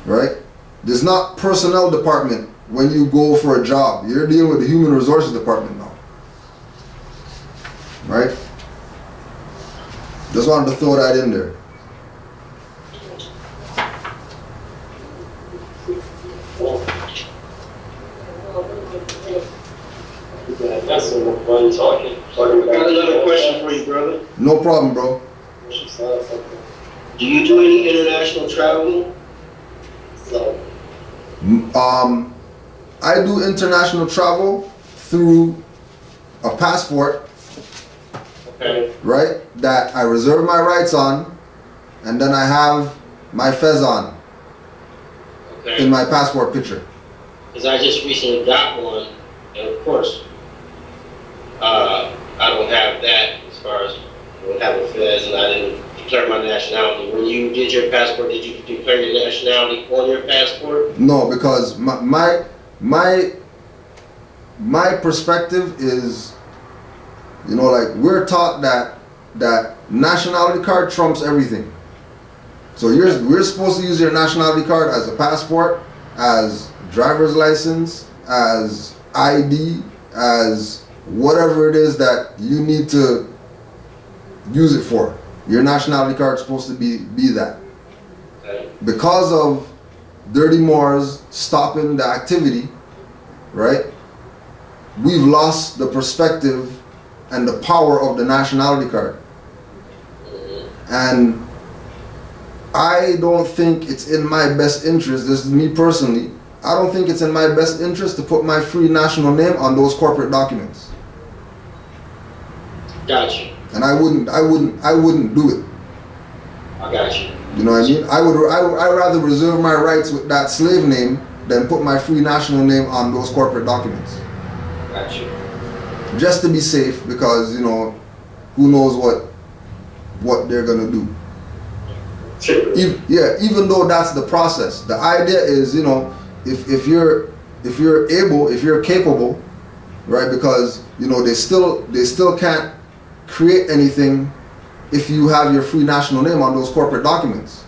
Right? There's not personnel department when you go for a job. You're dealing with the human resources department now. Right? Just wanted to throw that in there. That's some fun talking. I got another question for you, brother. No problem, bro. Do you do any international travel? So, I do international travel through a passport, Okay. right? That I reserve my rights on, and then I have my fez on in Okay. my passport picture. Because I just recently got one, and of course, I don't have that as far as I don't have a fez, and I didn't declare my nationality. When you did your passport, did you declare your nationality on your passport? No, because my perspective is, you know, like we're taught that nationality card trumps everything. So we're supposed to use your nationality card as a passport, as driver's license, as ID, as whatever it is that you need to use it for. Your nationality card is supposed to be that. Okay. Because of Dirty Moors stopping the activity, right? We've lost the perspective and the power of the nationality card. And I don't think it's in my best interest, this is me personally, I don't think it's in my best interest to put my free national name on those corporate documents. Got you. And I wouldn't do it. I got you. You know what I mean? I'd rather reserve my rights with that slave name than put my free national name on those corporate documents. Got you. Just to be safe, because, you know, who knows what they're gonna do. sure. Even though that's the process. The idea is, you know, if you're able, if you're capable, right? Because, you know, they still can't create anything if you have your free national name on those corporate documents,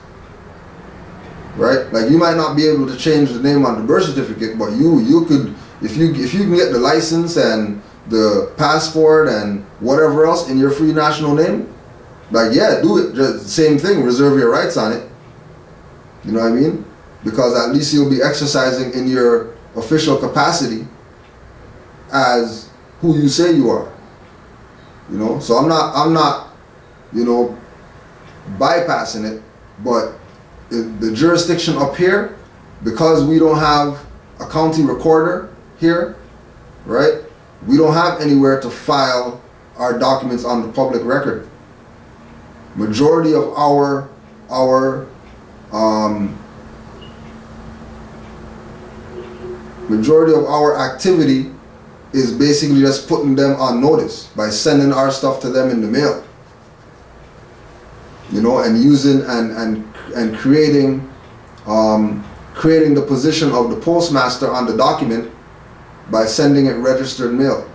right? Like, you might not be able to change the name on the birth certificate, but you could, if you can get the license and the passport and whatever else in your free national name, like, yeah, do it. Just same thing, reserve your rights on it. You know what I mean? Because at least you'll be exercising in your official capacity as who you say you are. You know, so I'm not, you know, bypassing it, but the jurisdiction up here, because we don't have a county recorder here, right? We don't have anywhere to file our documents on the public record. Majority of our activity is basically just putting them on notice by sending our stuff to them in the mail. You know, and using and creating the position of the postmaster on the document by sending it registered mail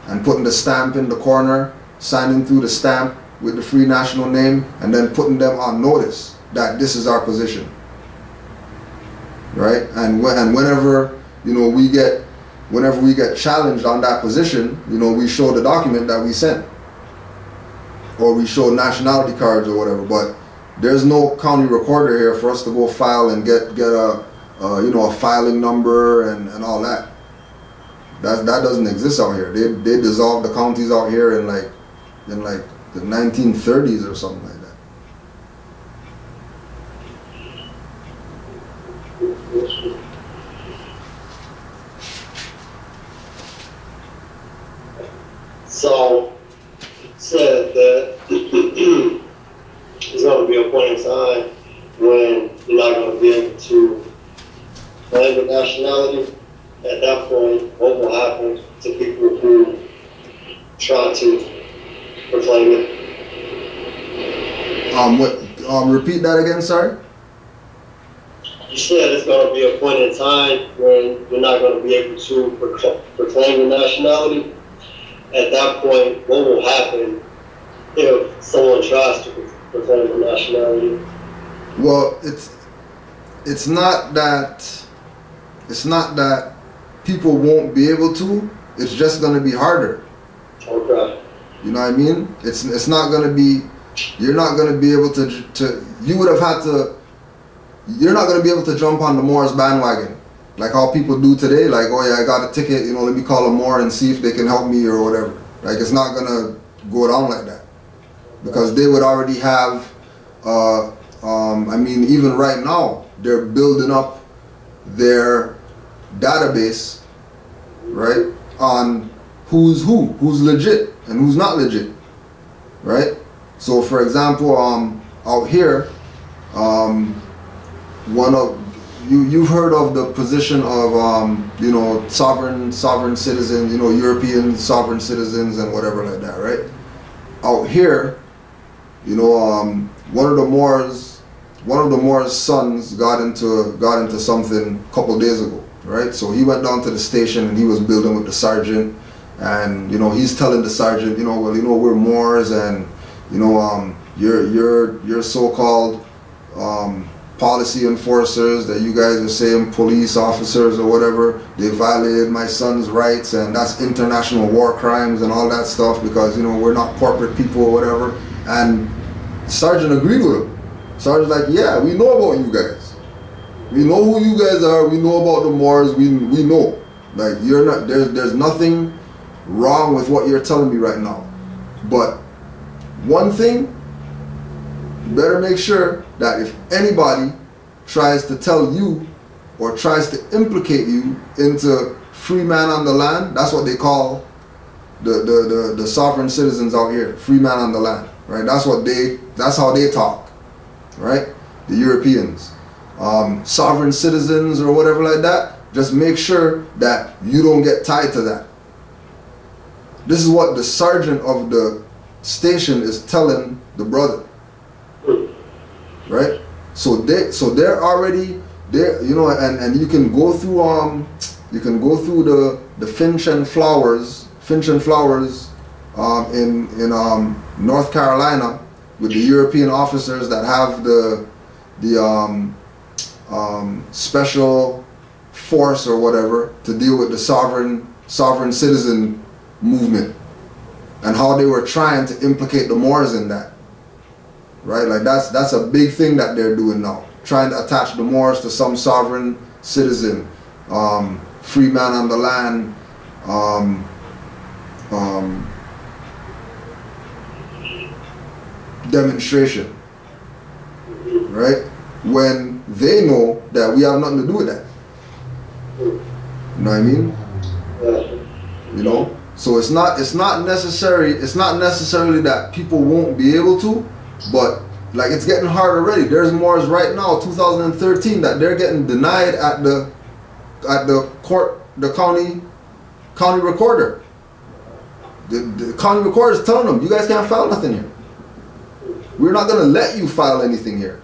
and putting the stamp in the corner signing through the stamp with the free national name, and then putting them on notice that this is our position, right? And whenever we get challenged on that position, we show the document that we sent, or we show nationality cards or whatever. But there's no county recorder here for us to go file and get a filing number and all that. That doesn't exist out here. They dissolved the counties out here in like the 1930s or something like that. So, it said that there's going to be a point in time when you're not going to be able to claim the nationality. At that point, what will happen to people who try to proclaim it? Repeat that again, sorry? You said it's going to be a point in time when you're not going to be able to proclaim the nationality. At that point, what will happen if someone tries to proclaim the nationality? Well, it's not that people won't be able to. It's just going to be harder. Okay. You know what I mean? It's not going to be. You're not going to be able to. You would have had to. You're not going to be able to jump on the Moors bandwagon like how people do today. Like, oh yeah, I got a ticket. Let me call a Moor and see if they can help me or whatever. Like, it's not going to go down like that, because they would already have. I mean, even right now, they're building up their database, right, on who's legit and who's not legit, right? So, for example, out here, one of you've heard of the position of sovereign citizens, European sovereign citizens and whatever like that, right? Out here, one of the Moors' sons got into something a couple days ago, right? So he went down to the station and he was building with the sergeant, and he's telling the sergeant, we're Moors, and your so-called policy enforcers that you guys are saying police officers or whatever, they violated my son's rights, and that's international war crimes and all that stuff, because we're not corporate people or whatever. And sergeant agreed with him. Sergeant's like, yeah, we know about you guys. We know who you guys are. We know about the Moors. We know. Like, you're not. There's nothing wrong with what you're telling me right now. But one thing, you better make sure that if anybody tries to tell you or tries to implicate you into free man on the land, that's what they call the sovereign citizens out here, free man on the land, right? That's how they talk, right? The Europeans, sovereign citizens or whatever like that. Just make sure that you don't get tied to that. This is what the sergeant of the station is telling the brother, right? So they're already there, and you can go through the Finch and Flowers in North Carolina with the European officers that have the special force or whatever to deal with the sovereign citizen movement, and how they were trying to implicate the Moors in that, right? Like, that's a big thing that they're doing now, trying to attach the Moors to some sovereign citizen, free man on the land, demonstration, right? When they know that we have nothing to do with that. You know what I mean? So it's not necessarily that people won't be able to, but like, it's getting hard already. There's Moors right now, 2013, that they're getting denied at the court, the county recorder. The county recorder is telling them, you guys can't file nothing here. We're not going to let you file anything here,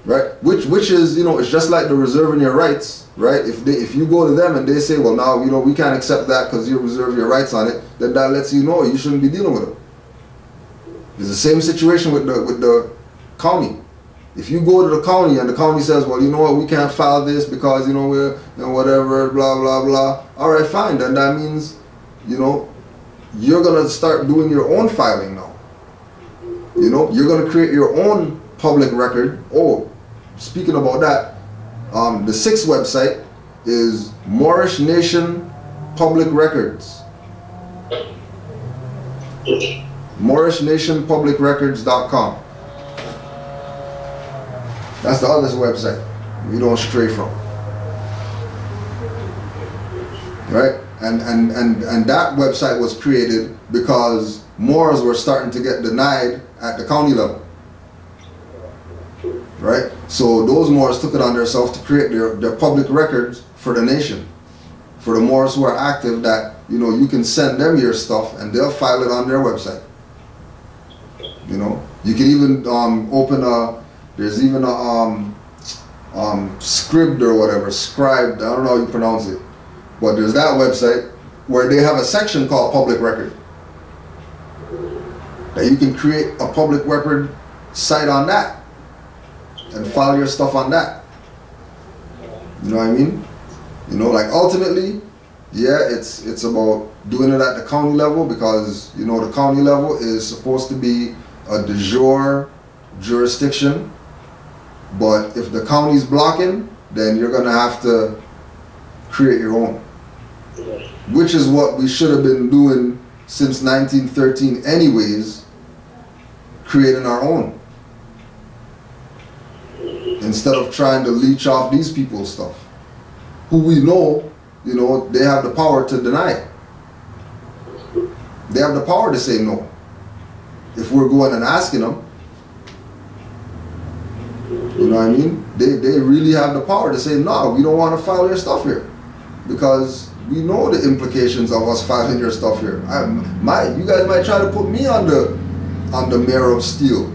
right? Which is, it's just like the reserving your rights, right? If you go to them and they say, well, now we can't accept that because you reserve your rights on it, then that lets you know you shouldn't be dealing with them. It's the same situation with the county. If you go to the county and the county says, well, you know what, we can't file this because, you know, we're, you know, whatever, blah, blah, blah. All right, fine. Then that means, you know, you're going to start doing your own filing now. You know, you're going to create your own public record. Oh, speaking about that, the sixth website is Moorish Nation Public Records. MoorishNationPublicRecords.com. That's the other website we don't stray from. Right? And that website was created because Moors were starting to get denied at the county level. Right? So those Moors took it on themselves to create their public records for the nation. For the Moors who are active, that, you know, you can send them your stuff and they'll file it on their website. You know, you can even open a, there's even a scribd or whatever, scribed, I don't know how you pronounce it, but there's that website where they have a section called public record. That you can create a public record site on that and file your stuff on that. You know what I mean? You know, like ultimately, yeah, it's about doing it at the county level because, you know, the county level is supposed to be a de jure jurisdiction. But if the county's blocking, then you're going to have to create your own. Which is what we should have been doing since 1913 anyways, creating our own. Instead of trying to leech off these people's stuff. Who we know, you know, they have the power to deny it. They have the power to say no. If we're going and asking them. You know what I mean? They really have the power to say, no, we don't want to file your stuff here. Because we know the implications of us filing your stuff here. You guys might try to put me on the mayor of Steel.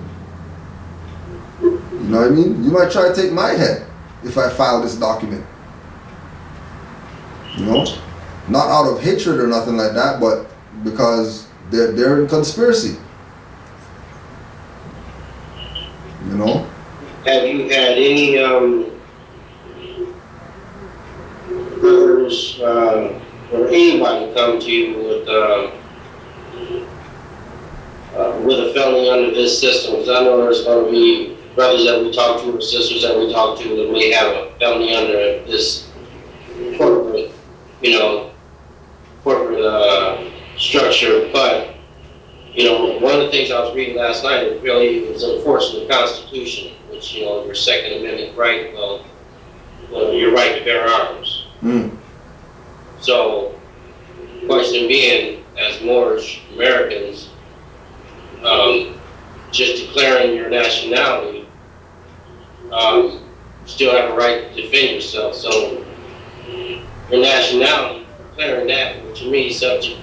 You know what I mean? You might try to take my head if I file this document. You know? Not out of hatred or nothing like that, but because they're in conspiracy. You know? Have you had any brothers or anybody come to you with a felony under this system? Because I know there's going to be brothers that we talk to or sisters that we talk to that may have a felony under this corporate, you know, structure. But, you know, one of the things I was reading last night, it really is enforcing the Constitution, which, you know, your Second Amendment right, well, your right to bear arms. Mm. So, question being, as Moorish Americans, just declaring your nationality, still have a right to defend yourself. So, your nationality, declaring that, which to me is subject,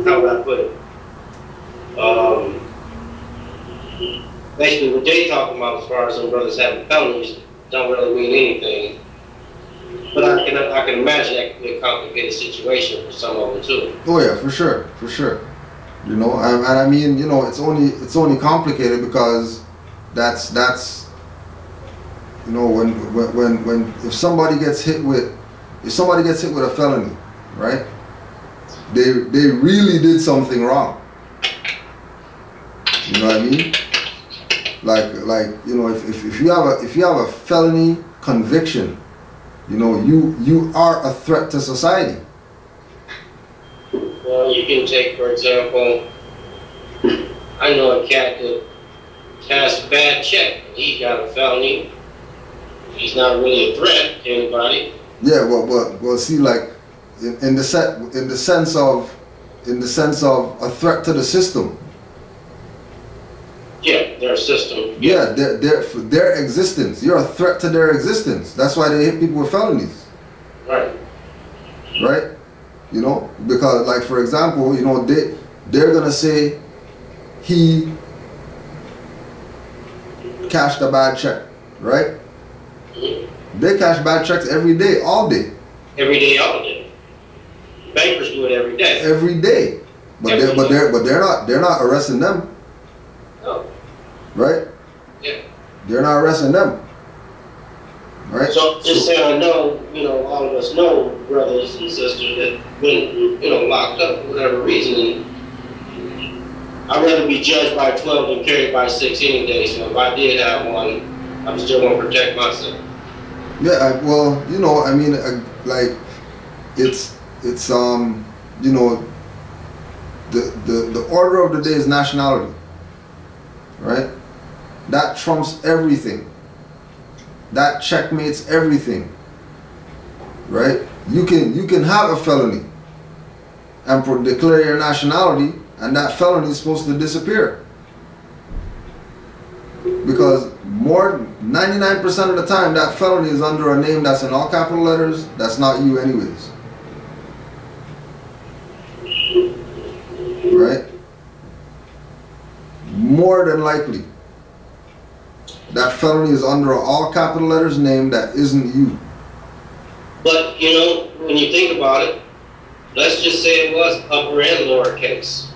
how would I put it? Basically, what they talking about as far as some brothers having felonies don't really mean anything. But I can imagine that could be a complicated situation for some of them too. Oh yeah, for sure, for sure. You know, and I mean, you know, it's only complicated because that's you know, when if somebody gets hit with a felony, right? They really did something wrong. You know what I mean? Like you know, if you have a felony conviction, you know, you are a threat to society. Well, you can take, for example, I know a cat that has a bad check. He got a felony. He's not really a threat to anybody. Yeah, well, see, like in the sense of a threat to the system. Yeah, their system. Yeah, their existence. You're a threat to their existence. That's why they hit people with felonies. Right. Right? You know, because like for example, you know, they're gonna say he cashed a bad check, right? Mm-hmm. They cash bad checks every day, all day. Every day, all day. Bankers do it every day. Every day. But they're not arresting them. Oh. Right? Yeah. They're not arresting them. Right? So just saying, I know, all of us know brothers and sisters that been, locked up for whatever reason. And I'd rather be judged by 12 than carried by 6 any day. So if I did have one, I'm still going to protect myself. Yeah, well, I mean, like, it's the order of the day is nationality, right? That trumps everything. That checkmates everything, right? You can have a felony and declare your nationality, and that felony is supposed to disappear. Because 99% of the time, that felony is under a name that's in all capital letters. That's not you anyways. Right? More than likely, that felony is under an all capital letters name that isn't you. But, when you think about it, let's just say it was upper and lower case.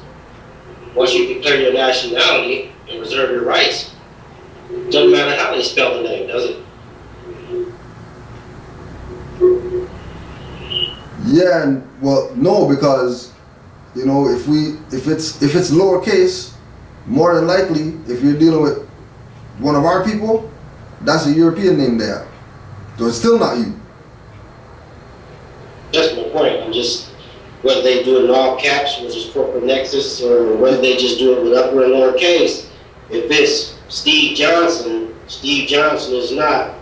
Once you declare your nationality and reserve your rights, doesn't matter how they spell the name, does it? Yeah, and well, no, because if it's lowercase, more than likely, if you're dealing with one of our people, that's a European name they have. So it's still not you. That's my point. I'm just, whether they do it in all caps, which is corporate nexus, or whether they just do it with upper and lower case, if it's Steve Johnson is not,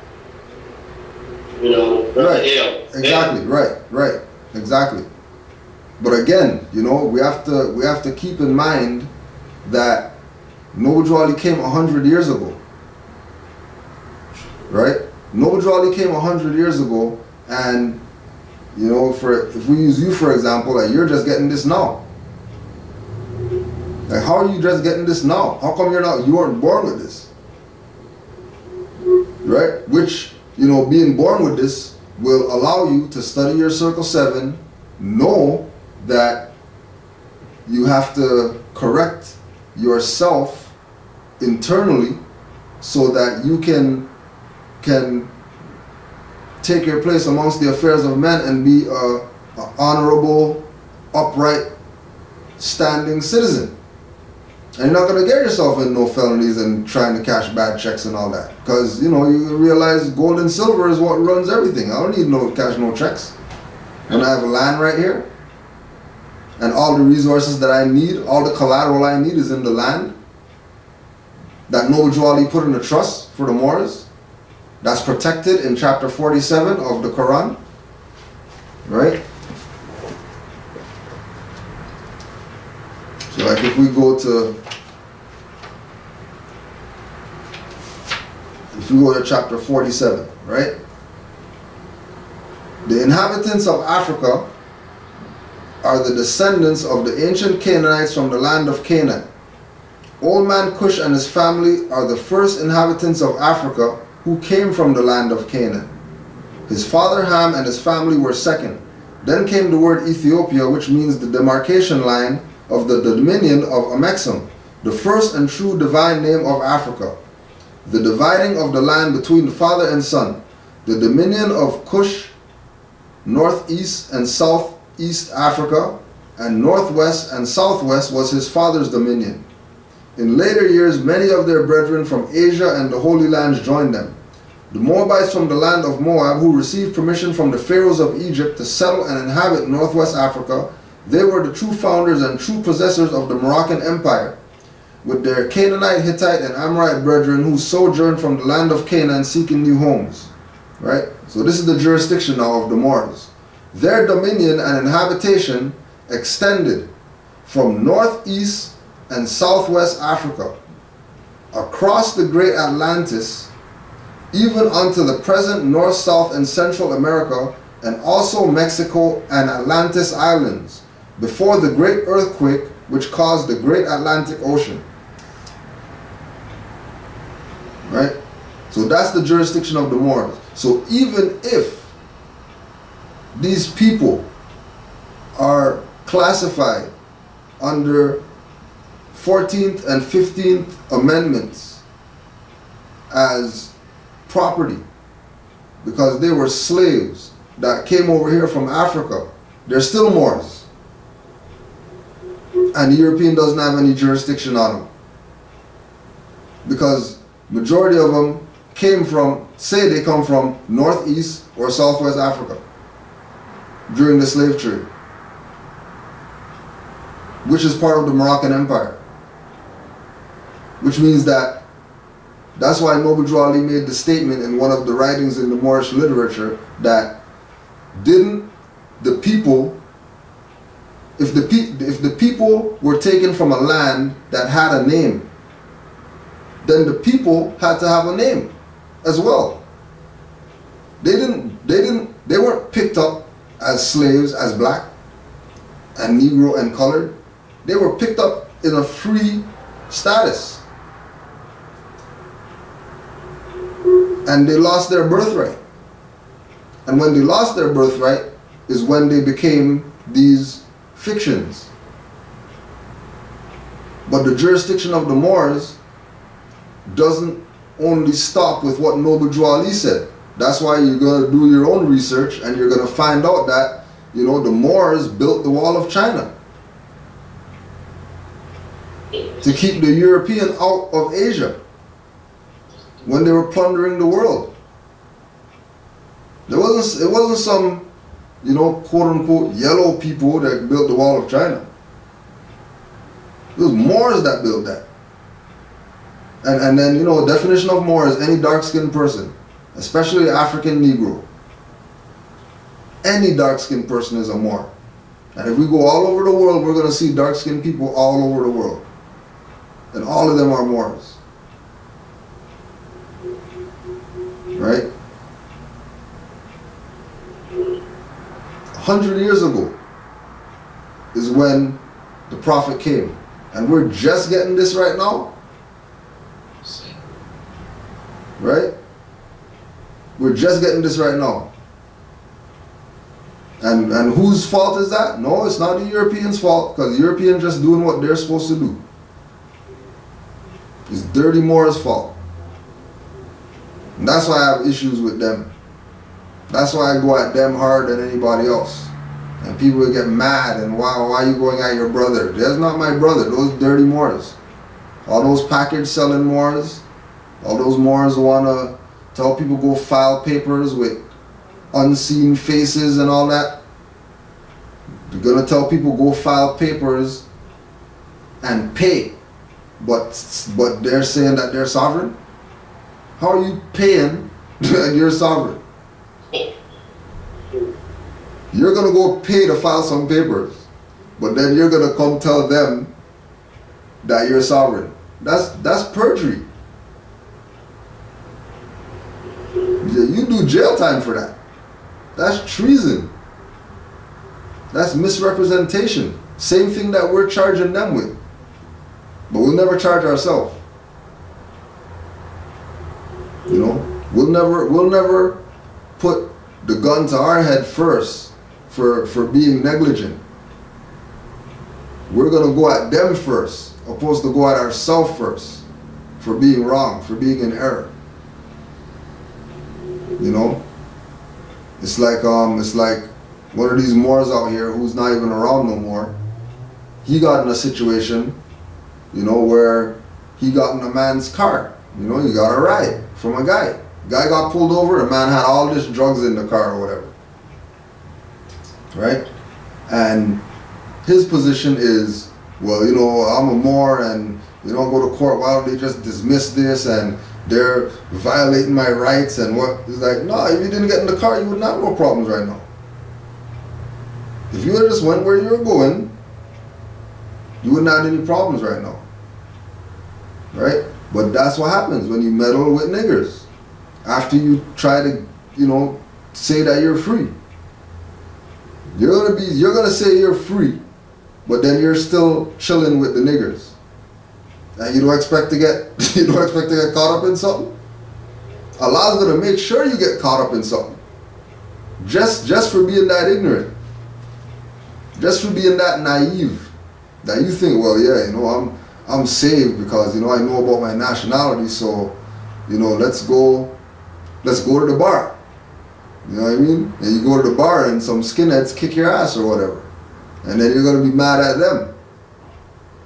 Right. L. Exactly. Right. Exactly. But again, we have to keep in mind that Noble Drew Ali came 100 years ago. Right? Noble Drew Ali came 100 years ago, and if we use you for example, like, you're just getting this now. Like, how are you just getting this now? How come you weren't born with this? Right? Which, being born with this will allow you to study your Circle 7, know that you have to correct yourself internally so that you can take your place amongst the affairs of men and be a honorable, upright, standing citizen. And you're not going to get yourself in no felonies and trying to cash bad checks and all that. Because, you realize gold and silver is what runs everything. I don't need no cash, no checks. And I have land right here. And all the resources that I need, all the collateral I need is in the land that Noble Drew Ali put in a trust for the Moors. That's protected in chapter 47 of the Quran. Right? So like if we go to chapter 47, right? The inhabitants of Africa are the descendants of the ancient Canaanites from the land of Canaan. Old man Cush and his family are the first inhabitants of Africa who came from the land of Canaan. His father Ham and his family were second. Then came the word Ethiopia, which means the demarcation line of the dominion of Amexem, the first and true divine name of Africa. The dividing of the land between the father and son. The dominion of Cush, northeast and southeast Africa, and northwest and southwest was his father's dominion. In later years, many of their brethren from Asia and the Holy Lands joined them. The Moabites from the land of Moab, who received permission from the pharaohs of Egypt to settle and inhabit northwest Africa, they were the true founders and true possessors of the Moroccan Empire, with their Canaanite, Hittite, and Amorite brethren who sojourned from the land of Canaan seeking new homes. Right? So this is the jurisdiction now of the Moors. Their dominion and inhabitation extended from northeast and southwest Africa, across the great Atlantis, even unto the present North, South, and Central America, and also Mexico and Atlantis Islands, before the great earthquake which caused the great Atlantic Ocean. Right? So that's the jurisdiction of the Moors. So even if these people are classified under 14th and 15th Amendments as property because they were slaves that came over here from Africa. They're still Moors. And the European doesn't have any jurisdiction on them. Because majority of them came from, say they come from Northeast or Southwest Africa during the slave trade, which is part of the Moroccan Empire. Which means that's why Noble Drew Ali made the statement in one of the writings in the Moorish literature that didn't the people, if the people were taken from a land that had a name, then the people had to have a name as well. They weren't picked up as slaves, as black and Negro and colored. They were picked up in a free status. And they lost their birthright. And when they lost their birthright is when they became these fictions. But the jurisdiction of the Moors doesn't only stop with what Noble Drew Ali said. That's why you're going to do your own research and you're going to find out that, you know, the Moors built the Wall of China to keep the European out of Asia when they were plundering the world. It wasn't some, you know, quote unquote yellow people that built the Wall of China. It was Moors that built that. And then, you know, definition of Moor is any dark-skinned person, especially African Negro. Any dark-skinned person is a Moor. And if we go all over the world, we're going to see dark-skinned people all over the world. And all of them are Moors. Right? 100 years ago is when the Prophet came. And we're just getting this right now. Right? We're just getting this right now. And whose fault is that? No, it's not the Europeans' fault, because the Europeans just doing what they're supposed to do. It's dirty Moors' fault. And that's why I have issues with them. That's why I go at them harder than anybody else. And people will get mad and why are you going at your brother? That's not my brother. Those dirty Moors. All those package selling Moors. All those Moors want to tell people go file papers with unseen faces and all that. They're going to tell people go file papers and pay. But they're saying that they're sovereign? How are you paying and you're sovereign? You're going to go pay to file some papers, but then you're going to come tell them that you're sovereign. That's perjury. You do jail time for that. That's treason. That's misrepresentation. Same thing that we're charging them with. But we'll never charge ourselves. You know, we'll never put the gun to our head first for being negligent. We're gonna go at them first, opposed to go at ourselves first for being wrong, for being in error. You know, it's like one of these Moors out here who's not even around no more. He got in a situation, you know, where he got in a man's car. You know, he got a ride from a guy. Guy got pulled over, the man had all this drugs in the car or whatever. Right? And his position is, well, you know, I'm a Moor and you don't go to court, why don't they just dismiss this and they're violating my rights and what? He's like, no, if you didn't get in the car, you wouldn't have no problems right now. If you just went where you were going, you wouldn't have any problems right now. Right? But that's what happens when you meddle with niggers. After you try to, you know, say that you're free. You're gonna say you're free, but then you're still chilling with the niggers. And you don't expect to get caught up in something? Allah's gonna make sure you get caught up in something. Just for being that ignorant. Just for being that naive. That you think, well, yeah, you know, I'm saved because, you know, I know about my nationality, so, you know, let's go to the bar. You know what I mean? And you go to the bar and some skinheads kick your ass or whatever. And then you're going to be mad at them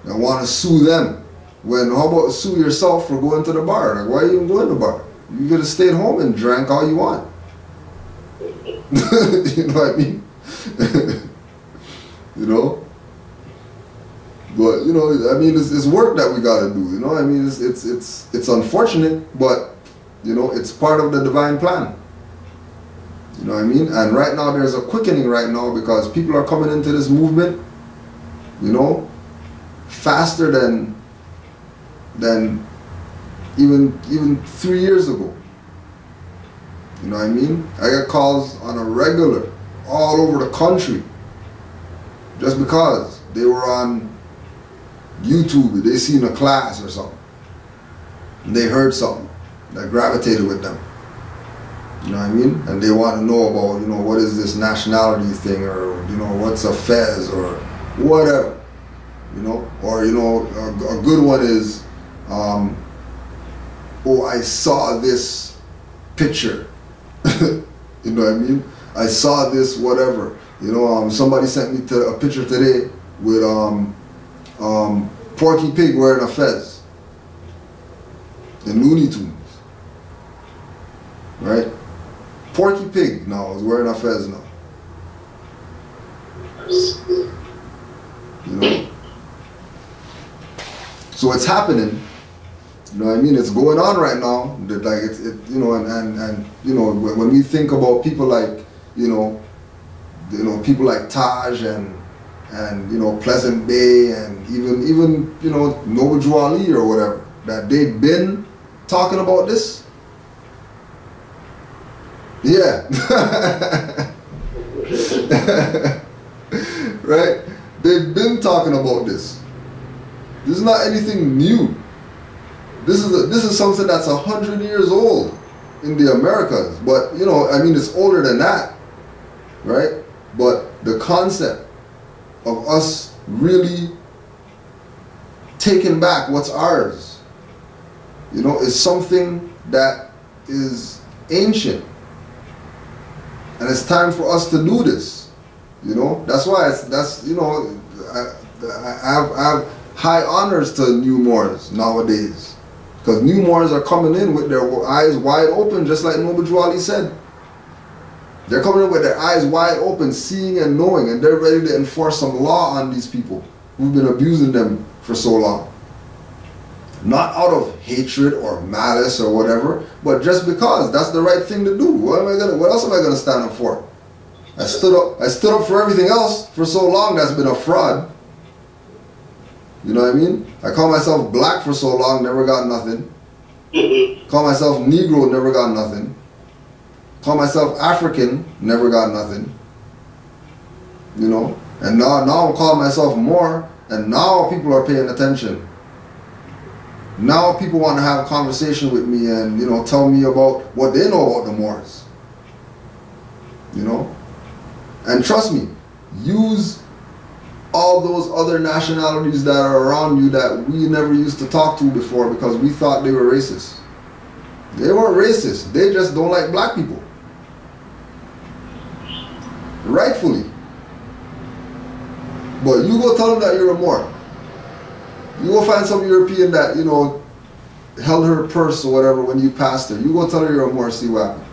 and want to sue them. When, how about sue yourself for going to the bar? Like, why are you even going to the bar? You could have stayed home and drank all you want. You know what I mean? You know? But, you know, I mean, it's work that we got to do, you know? I mean, it's unfortunate, but, you know, it's part of the divine plan. You know what I mean? And right now there's a quickening right now because people are coming into this movement, you know, faster than even 3 years ago. You know what I mean? I get calls on a regular all over the country just because they were on YouTube, they seen a class or something, and they heard something that gravitated with them. You know what I mean? And they want to know about, you know, what is this nationality thing, or, you know, what's a fez or whatever, you know? Or, you know, a good one is, oh, I saw this picture. You know what I mean? I saw this whatever. You know, somebody sent me a picture today with Porky Pig wearing a fez in Looney Tunes, right? Porky Pig now is wearing a fez now. You know? So it's happening. You know what I mean? It's going on right now. Like you know, and you know, when we think about people like, you know, people like Taj and you know, Pleasant Bay and even you know, Noble Drew Ali or whatever, that they've been talking about this. Yeah. Right? They've been talking about this. This is not anything new. This is something that's 100 years old in the Americas. But, you know, I mean, it's older than that, right? But the concept of us really taking back what's ours, you know, is something that is ancient. And it's time for us to do this, you know. That's why you know, I have high honors to new Moors nowadays, because new Moors are coming in with their eyes wide open, just like Noble Drew Ali said. They're coming in with their eyes wide open, seeing and knowing, and they're ready to enforce some law on these people who've been abusing them for so long. Not out of hatred or malice or whatever, but just because that's the right thing to do. What else am I gonna stand up for? I stood up for everything else for so long that's been a fraud. You know what I mean? I call myself black for so long, never got nothing. Call myself Negro, never got nothing. Call myself African, never got nothing. You know? And now I'm calling myself more, and now people are paying attention. Now people want to have a conversation with me and, you know, tell me about what they know about the Moors. You know? And trust me, use all those other nationalities that are around you that we never used to talk to before because we thought they were racist. They weren't racist. They just don't like black people. Rightfully. But you go tell them that you're a Moor. You go find some European that, you know, held her purse or whatever when you passed her. You go tell her you're a Moor, see what happens.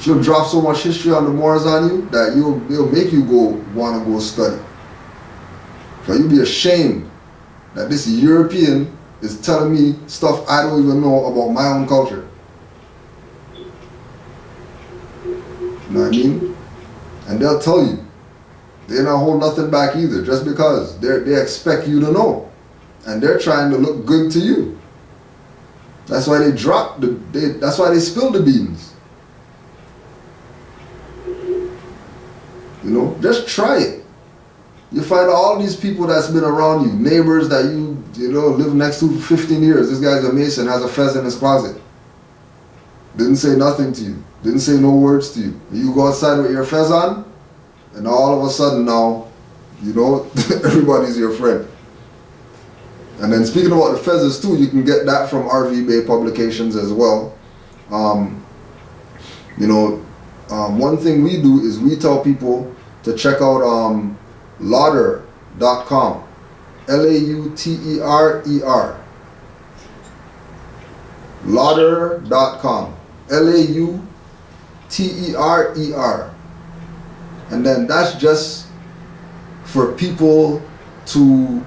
She'll drop so much history on the Moors on you that it'll make you want to go study. So you'll be ashamed that this European is telling me stuff I don't even know about my own culture. You know what I mean? And they'll tell you. They're not holding nothing back either, just because they expect you to know, and they're trying to look good to you. That's why they drop that's why they spill the beans. You know, just try it. You find all these people that's been around you, neighbors that you know live next to for 15 years. This guy's a Mason, has a fez in his closet. Didn't say nothing to you. Didn't say no words to you. You go outside with your fez on, and all of a sudden now, you know, everybody's your friend. And then speaking about the feathers too, you can get that from RV Bay Publications as well. One thing we do is we tell people to check out lauter.com. Lauterer. Lauter.com. Lauterer. And then that's just for people to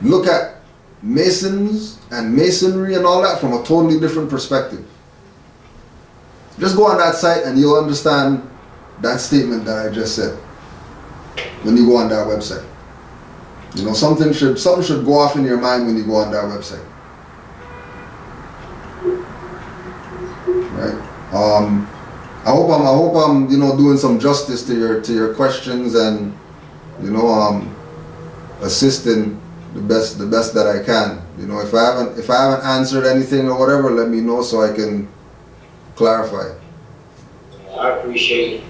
look at masons and masonry and all that from a totally different perspective. Just go on that site and you'll understand that statement that I just said when you go on that website. You know, something should go off in your mind when you go on that website. Right? I hope I'm doing some justice to your questions and assisting the best that I can. If I haven't answered anything or whatever, let me know so I can clarify. I appreciate it.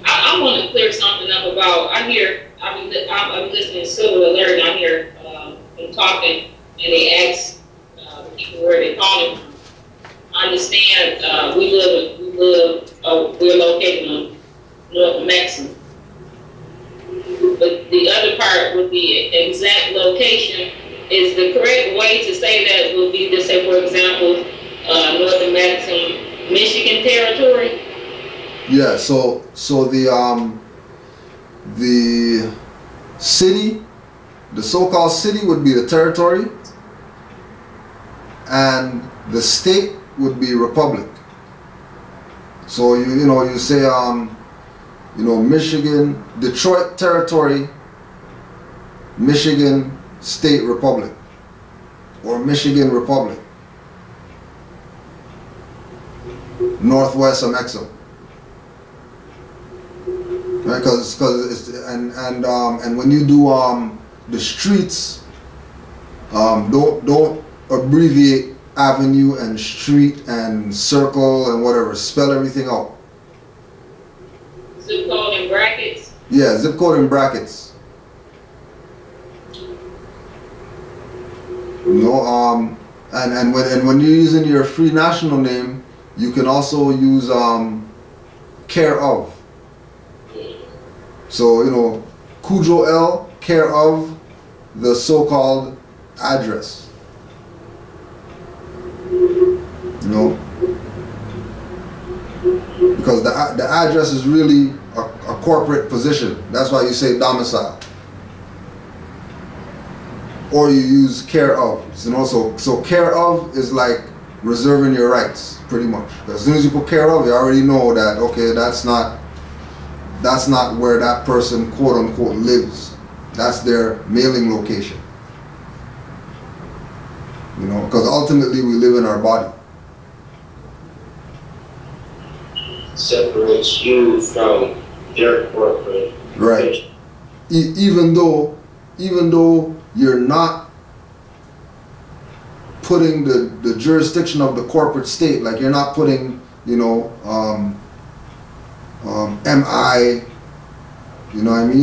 I want to clear something up about, I'm listening to Silver Alert, and I hear them talking, and they ask the people where they're calling from. I understand we're located on North Mexico. But the other part with the exact location, is the correct way to say that would be to say, for example, North Mexican, Michigan territory? Yeah, so the city, the so-called city would be the territory, and the state would be republic. So you say Michigan, Detroit territory, Michigan State Republic, or Michigan Republic, Northwest of Mexico. Right, because and when you do the streets, don't abbreviate avenue and street and circle and whatever. Spell everything out. Zip code in brackets? Yeah, zip code in brackets. And when you're using your free national name, you can also use care of. So Cujo L, care of the so-called address. Because the address is really a corporate position. That's why you say domicile. Or you use care of. So care of is like reserving your rights, pretty much. As soon as you put care of, you already know that, okay, that's not where that person, quote unquote, lives. That's their mailing location. Because ultimately we live in our body. Separates you from their corporate. Right. Even though you're not putting the jurisdiction of the corporate state, like you're not putting, MI,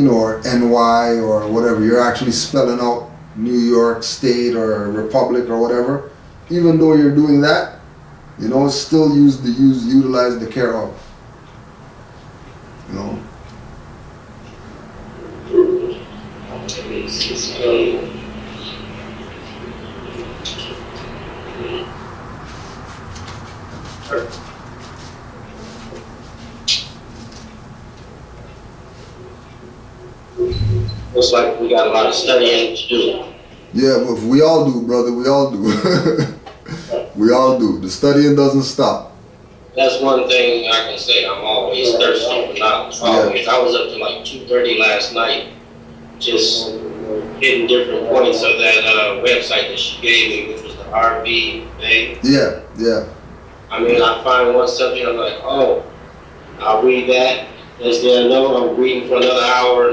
or NY or whatever. You're actually spelling out New York State or Republic or whatever. Even though you're doing that, still utilize the care of. Looks like we got a lot of studying to do. Yeah, but we all do, brother. We all do. We all do. The studying doesn't stop. That's one thing I can say. I'm always thirsty for knowledge. Always. Yeah. I was up to like 2:30 last night, just hitting different points of that website that she gave me, which was the RV Bay. Yeah, yeah. I mean, I find one subject, I'm like, oh, I'll read that. Next thing I know, I'm reading for another hour.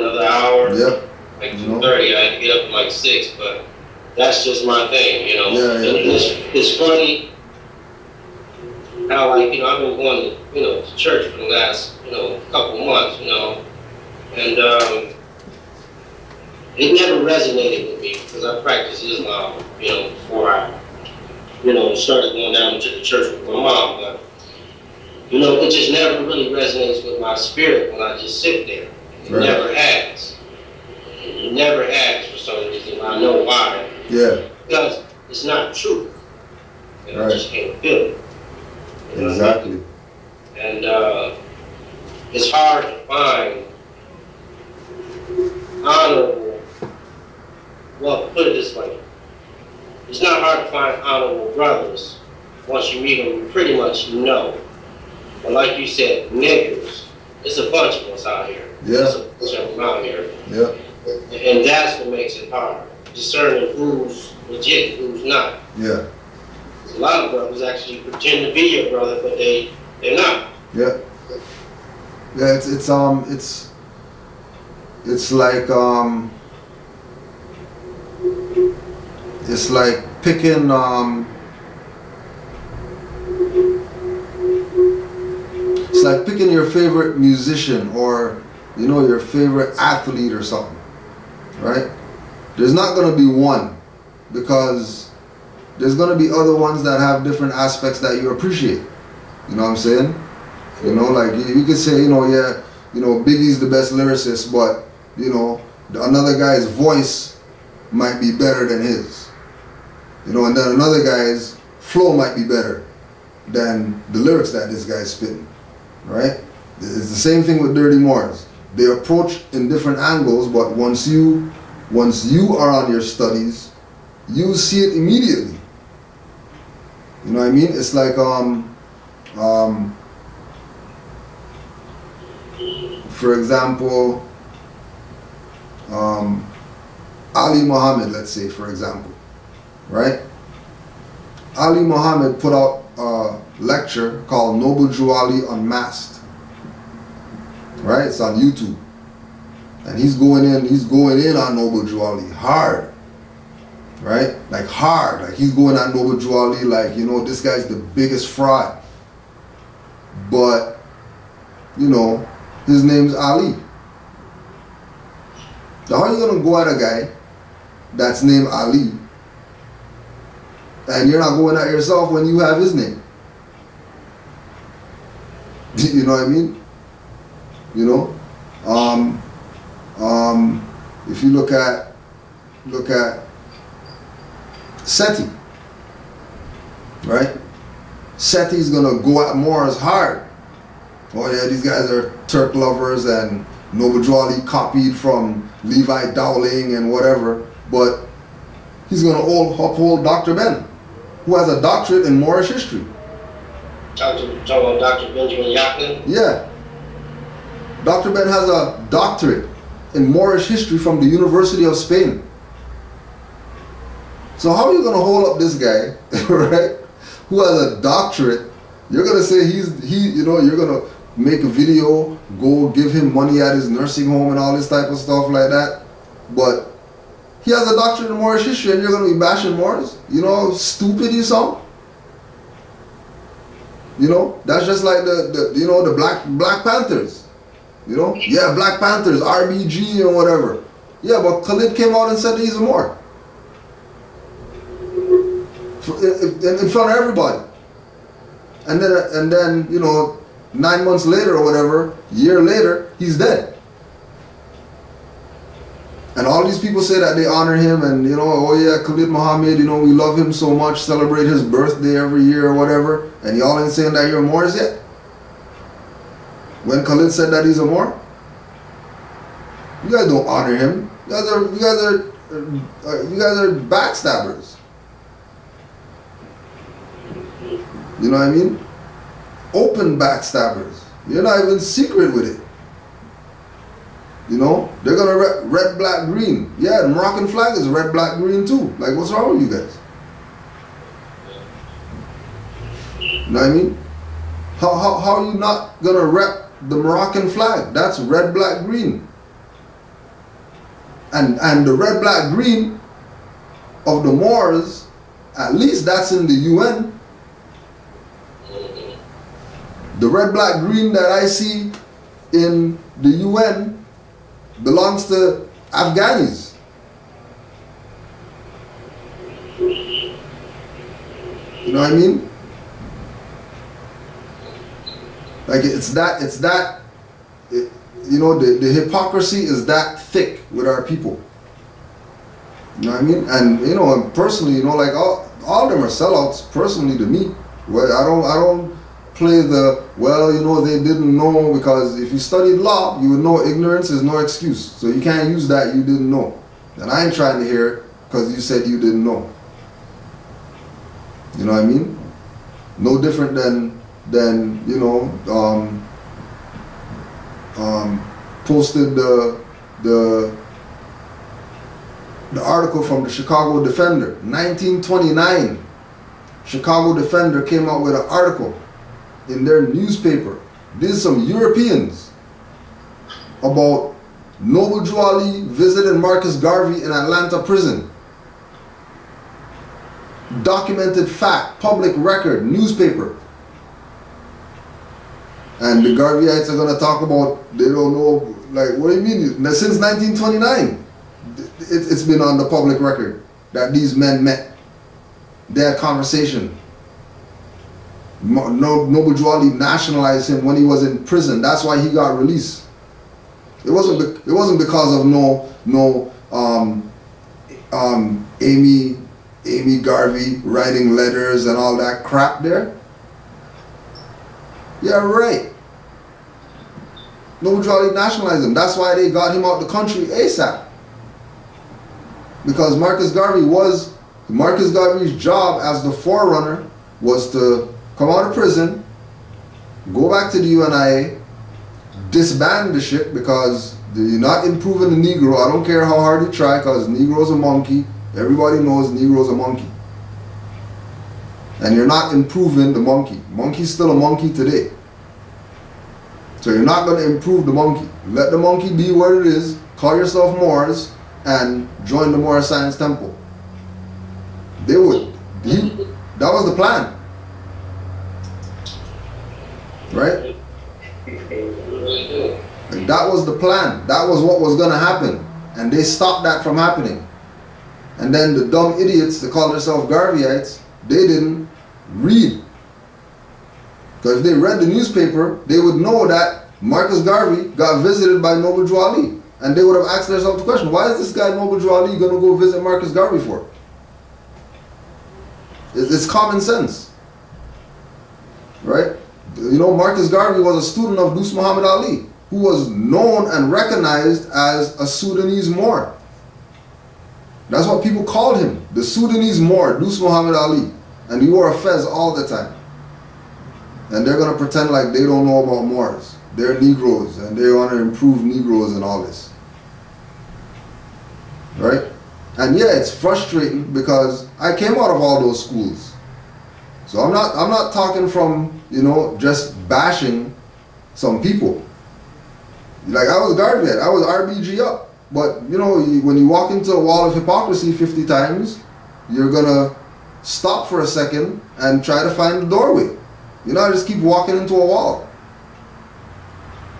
Yep. Like 2:30, I had to get up at like 6, but that's just my thing, Yeah, It's funny how, like, I've been going to, to church for the last, couple months, and it never resonated with me because I practiced Islam, before I, started going down to the church with my mom. But, it just never really resonates with my spirit when I just sit there. It never has. It never has for some reason. I know why. Yeah. Because it's not true. And I just can't feel it. Exactly. And it's hard to find honorable, well, put it this way. It's not hard to find honorable brothers. Once you meet them, you pretty much know. But like you said, niggers, it's a bunch of us out here. Yeah. There's a bunch of them out here. Yeah. And that's what makes it hard. Discerning who's legit, who's not. Yeah. A lot of brothers actually pretend to be your brother, but they're not. Yeah. Yeah, it's like picking it's like picking your favorite musician or your favorite athlete or something, right? There's not going to be one, because there's going to be other ones that have different aspects that you appreciate. You know what I'm saying? Like you could say, Biggie's the best lyricist, but another guy's voice might be better than his. And then another guy's flow might be better than the lyrics that this guy's spitting, right? It's the same thing with Dirty Moors. They approach in different angles, but once you are on your studies, you see it immediately. You know what I mean? It's like for example, Ali Muhammad, let's say, for example, right? Ali Muhammad put out a lecture called Noble Jew Ali Unmasked, right? It's on YouTube, and he's going in on Noble Jew Ali hard, right? Like hard, like he's going at Noble Jew Ali like, this guy's the biggest fraud, but his name's Ali. So how are you gonna go at a guy that's named Ali, and you're not going at yourself when you have his name? You know what I mean? If you look at Seti, right? Seti's gonna go at Moors hard. Oh yeah, these guys are Turk lovers, and Noble Jew Ali copied from Levi Dowling and whatever, but he's going to uphold Dr. Ben, who has a doctorate in Moorish history. Talking about Dr. Benjamin Yakin? Yeah. Dr. Ben has a doctorate in Moorish history from the University of Spain. So how are you going to hold up this guy, right, who has a doctorate? You're going to say you're going to make a video, go give him money at his nursing home and all this type of stuff like that, but he has a doctorate in Moorish history, and you're going to be bashing Moors? Stupid you sound. That's just like the Black Panthers. Yeah, Black Panthers, RBG and whatever. Yeah, but Khalid came out and said that he's a Moor in front of everybody, and then 9 months later or whatever, year later, he's dead. And all these people say that they honor him, and oh yeah, Khalid Muhammad, we love him so much, celebrate his birthday every year or whatever, and y'all ain't saying that you're Moors yet? When Khalid said that he's a Moor? You guys don't honor him. You guys are backstabbers. You know what I mean? Open backstabbers. You're not even secret with it. They're gonna red, black, green. Yeah, the Moroccan flag is red, black, green too. Like, what's wrong with you guys? You know what I mean? How are you not gonna rep the Moroccan flag? That's red, black, green. And the red, black, green of the Moors, at least that's in the UN. The red, black, green that I see in the UN belongs to Afghanis. You know what I mean? Like you know, the hypocrisy is that thick with our people. You know what I mean? And you know, and personally, you know, like all of them are sellouts. Personally, to me, well, I don't play the well. You know, they didn't know, because if you studied law, you would know ignorance is no excuse. So you can't use that you didn't know. And I ain't trying to hear it because you said you didn't know. You know what I mean? No different than you know, posted the article from the Chicago Defender. 1929, Chicago Defender came out with an article in their newspaper. These are some Europeans, about Noble Drew Ali visited Marcus Garvey in Atlanta prison. Documented fact, public record, newspaper. And the Garveyites are going to talk about, they don't know, like, what do you mean? Since 1929, it's been on the public record that these men met. They had conversation. Noble Drew Ali nationalized him when he was in prison. That's why he got released. It wasn't because of Amy Garvey writing letters and all that crap there. Yeah, right. Noble Drew Ali nationalized him. That's why they got him out the country ASAP. Because Marcus Garvey's job as the forerunner was to come out of prison, go back to the UNIA, disband the shit, because you're not improving the Negro. I don't care how hard you try, because Negro's a monkey. Everybody knows Negro's a monkey. And you're not improving the monkey. Monkey's still a monkey today. So you're not going to improve the monkey. Let the monkey be what it is, call yourself Moors, and join the Moor Science Temple. They would. That was the plan. Right? And that was the plan. That was what was going to happen. And they stopped that from happening. And then the dumb idiots that call themselves Garveyites, they didn't read. Because if they read the newspaper, they would know that Marcus Garvey got visited by Noble Drew Ali. And they would have asked themselves the question, why is this guy Noble Drew Ali going to go visit Marcus Garvey for? It's common sense. Right? You know, Marcus Garvey was a student of Dus Muhammad Ali, who was known and recognized as a Sudanese Moor. That's what people called him, the Sudanese Moor, Dus Muhammad Ali. And he wore a fez all the time. And they're going to pretend like they don't know about Moors. They're Negroes, and they want to improve Negroes and all this. Right? And yeah, it's frustrating because I came out of all those schools. So I'm not talking from, you know, just bashing some people. Like, I was Garveyite, I was RBG up. But, you know, when you walk into a wall of hypocrisy 50 times, you're going to stop for a second and try to find the doorway. You know, just keep walking into a wall.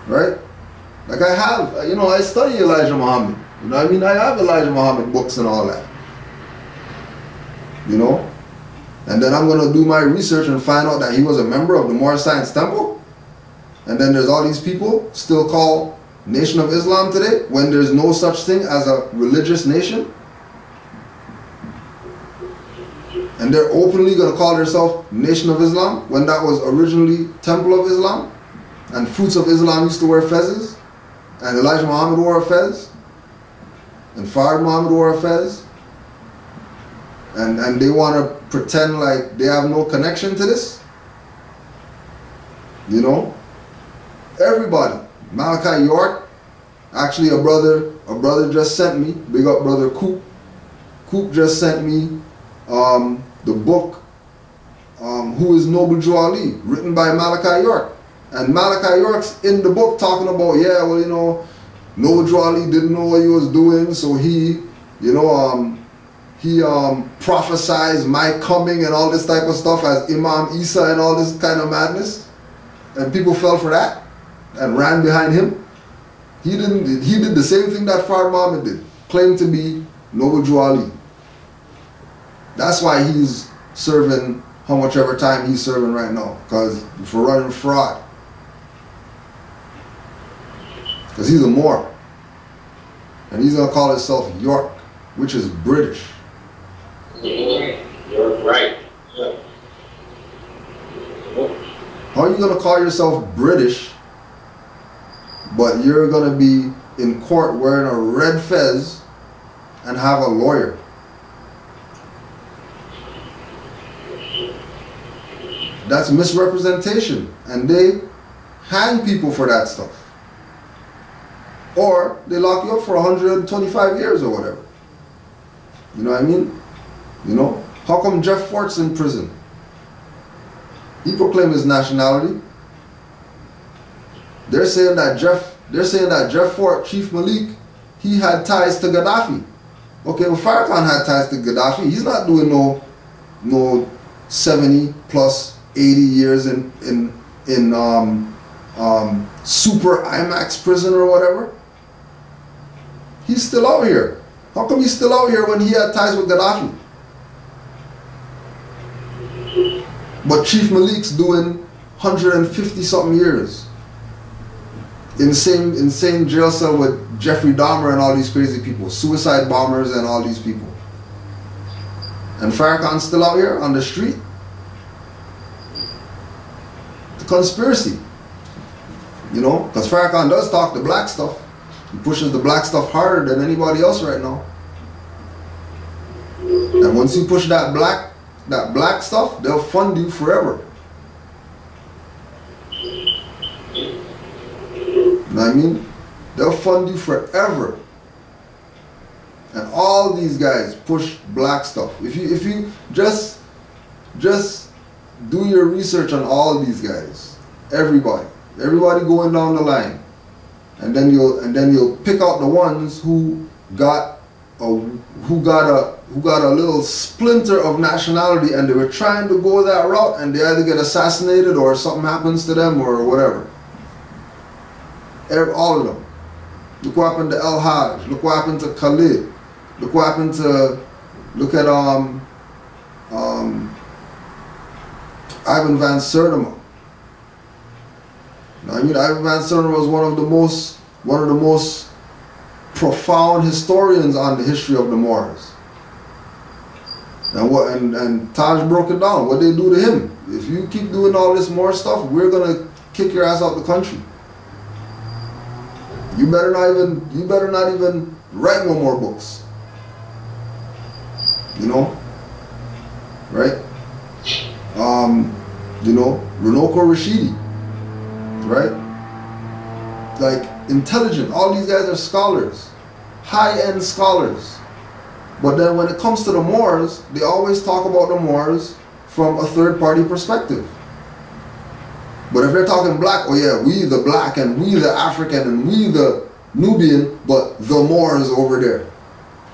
Right? Like I have, you know, I study Elijah Muhammad. You know what I mean? I have Elijah Muhammad books and all that. You know? And then I'm going to do my research and find out that he was a member of the Moor Science Temple. And then there's all these people still called Nation of Islam today, when there's no such thing as a religious nation. And they're openly going to call themselves Nation of Islam, when that was originally Temple of Islam. And Fruits of Islam used to wear fezzes. And Elijah Muhammad wore a fez. And Fard Muhammad wore a fez. And they want to pretend like they have no connection to this. You know? Everybody. Malachi York. Actually, a brother just sent me. Big up brother Coop. Coop just sent me the book, Who is Noble Drew Ali? Written by Malachi York. And Malachi York's in the book talking about, yeah, well, you know, Noble Drew Ali didn't know what he was doing, so he, you know, he prophesied my coming and all this type of stuff as Imam Isa and all this kind of madness. And people fell for that and ran behind him. He did the same thing that Fard Muhammad did, claimed to be Noble Drew Ali. That's why he's serving how much ever time he's serving right now. Because for running fraud. Because he's a Moor. And he's going to call himself York, which is British. You're right. Yeah. How are you going to call yourself British, but you're going to be in court wearing a red fez and have a lawyer? That's misrepresentation, and they hang people for that stuff. Or they lock you up for 125 years or whatever. You know what I mean? You know? How come Jeff Fort's in prison? He proclaimed his nationality. They're saying that Jeff Fort, Chief Malik, he had ties to Gaddafi. Okay, well, Farrakhan had ties to Gaddafi. He's not doing no 70 plus 80 years in super IMAX prison or whatever. He's still out here. How come he's still out here when he had ties with Gaddafi? But Chief Malik's doing 150 something years in the same jail cell with Jeffrey Dahmer and all these crazy people, suicide bombers and all these people. And Farrakhan's still out here on the street. The conspiracy, you know, because Farrakhan does talk the black stuff. He pushes the black stuff harder than anybody else right now. And once you push that black stuff, they'll fund you forever. You know what I mean? They'll fund you forever. And all these guys push black stuff. If you just do your research on all these guys, everybody going down the line, and then you'll pick out the ones who got a little splinter of nationality, and they were trying to go that route, and they either get assassinated or something happens to them or whatever. All of them. Look what happened to El Hajj. Look what happened to Khalid. Look what happened to, look at Ivan Van Sertima. I mean, Ivan Van Sertima was one of the most profound historians on the history of the Moors. And Taj broke it down. What they do to him? If you keep doing all this Moor stuff, we're gonna kick your ass out the country. You better not even write no more books. You know? Right? You know, Runoko Rashidi. Right? Like, intelligent. All these guys are scholars. High-end scholars. But then when it comes to the Moors, they always talk about the Moors from a third-party perspective. But if they're talking black, oh yeah, we the black and we the African and we the Nubian, but the Moors over there.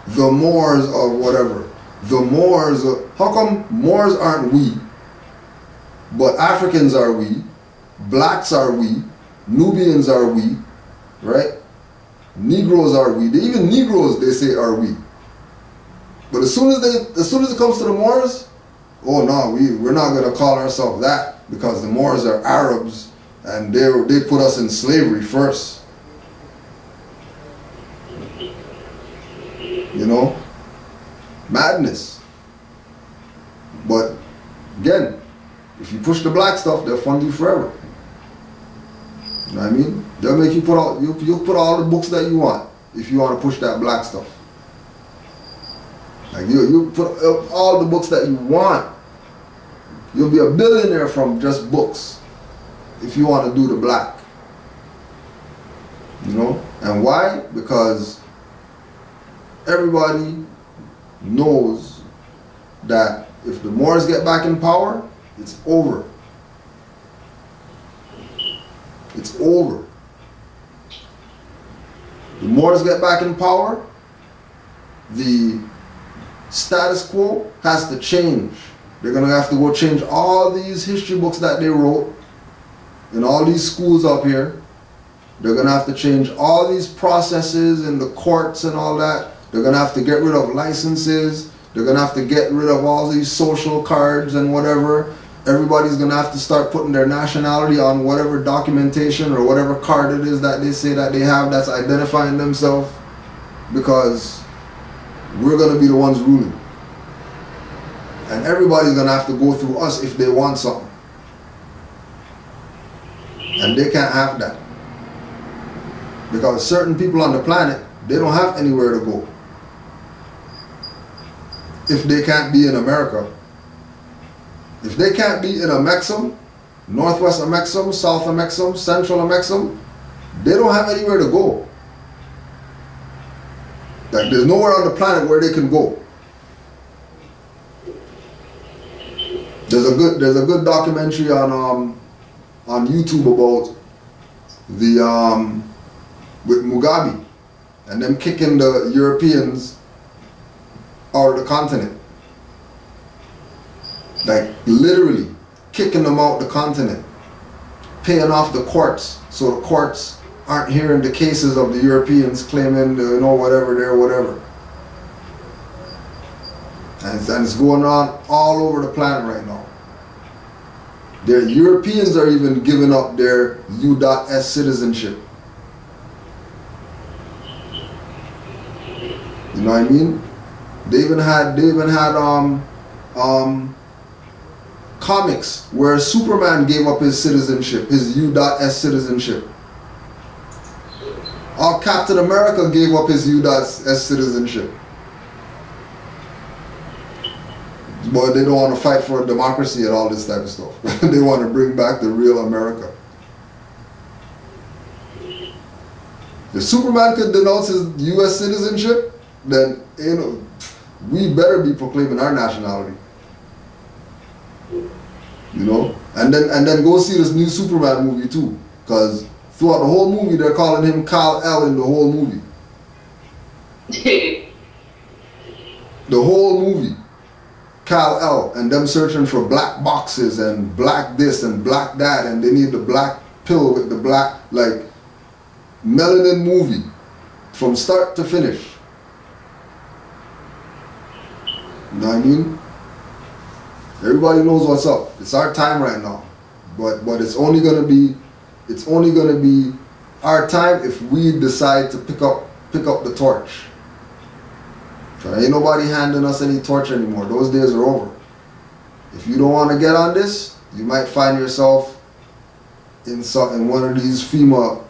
The Moors of whatever. The Moors of, how come Moors aren't we, but Africans are we, blacks are we, Nubians are we, right? Negroes are we. Even Negroes they say are we. But as soon as it comes to the Moors, oh no, we're not gonna call ourselves that because the Moors are Arabs and they put us in slavery first. You know? Madness. But again, if you push the black stuff, they'll fund you forever. You know what I mean? They'll make you you'll put all the books that you want if you want to push that black stuff. Like you put all the books that you want. You'll be a billionaire from just books if you want to do the black. You know? And why? Because everybody knows that if the Moors get back in power, it's over. It's over. The Moors get back in power, the status quo has to change. They're going to have to go change all these history books that they wrote in all these schools up here. They're going to have to change all these processes in the courts and all that. They're going to have to get rid of licenses. They're gonna have to get rid of all these social cards and whatever. Everybody's gonna have to start putting their nationality on whatever documentation or whatever card it is that they say that they have that's identifying themselves, because we're gonna be the ones ruling. And everybody's gonna have to go through us if they want something. And they can't have that. Because certain people on the planet, they don't have anywhere to go if they can't be in America. If they can't be in Amexem, Northwest Amexem, South Amexem, Central Amexem, they don't have anywhere to go. Like, there's nowhere on the planet where they can go. There's a good documentary on YouTube about the with Mugabe and them kicking the Europeans out of the continent. Like, literally kicking them out the continent, paying off the courts so the courts aren't hearing the cases of the Europeans claiming, you know, whatever they're whatever. And it's going on all over the planet right now. The Europeans are even giving up their U.S. citizenship. You know what I mean? They even had comics where Superman gave up his citizenship, his U.S. citizenship. Captain America gave up his U.S. citizenship. But they don't want to fight for democracy and all this type of stuff. They want to bring back the real America. If Superman could denounce his U.S. citizenship, then, you know, we better be proclaiming our nationality. You know? And then go see this new Superman movie too. Because throughout the whole movie, they're calling him Kal-El in the whole movie. The whole movie. Kal-El, and them searching for black boxes and black this and black that, and they need the black pill with the black, like, melanin movie from start to finish. You know what I mean? Everybody knows what's up. It's our time right now, but it's only gonna be our time if we decide to pick up the torch. Ain't nobody handing us any torch anymore. Those days are over. If you don't want to get on this, you might find yourself in one of these FEMA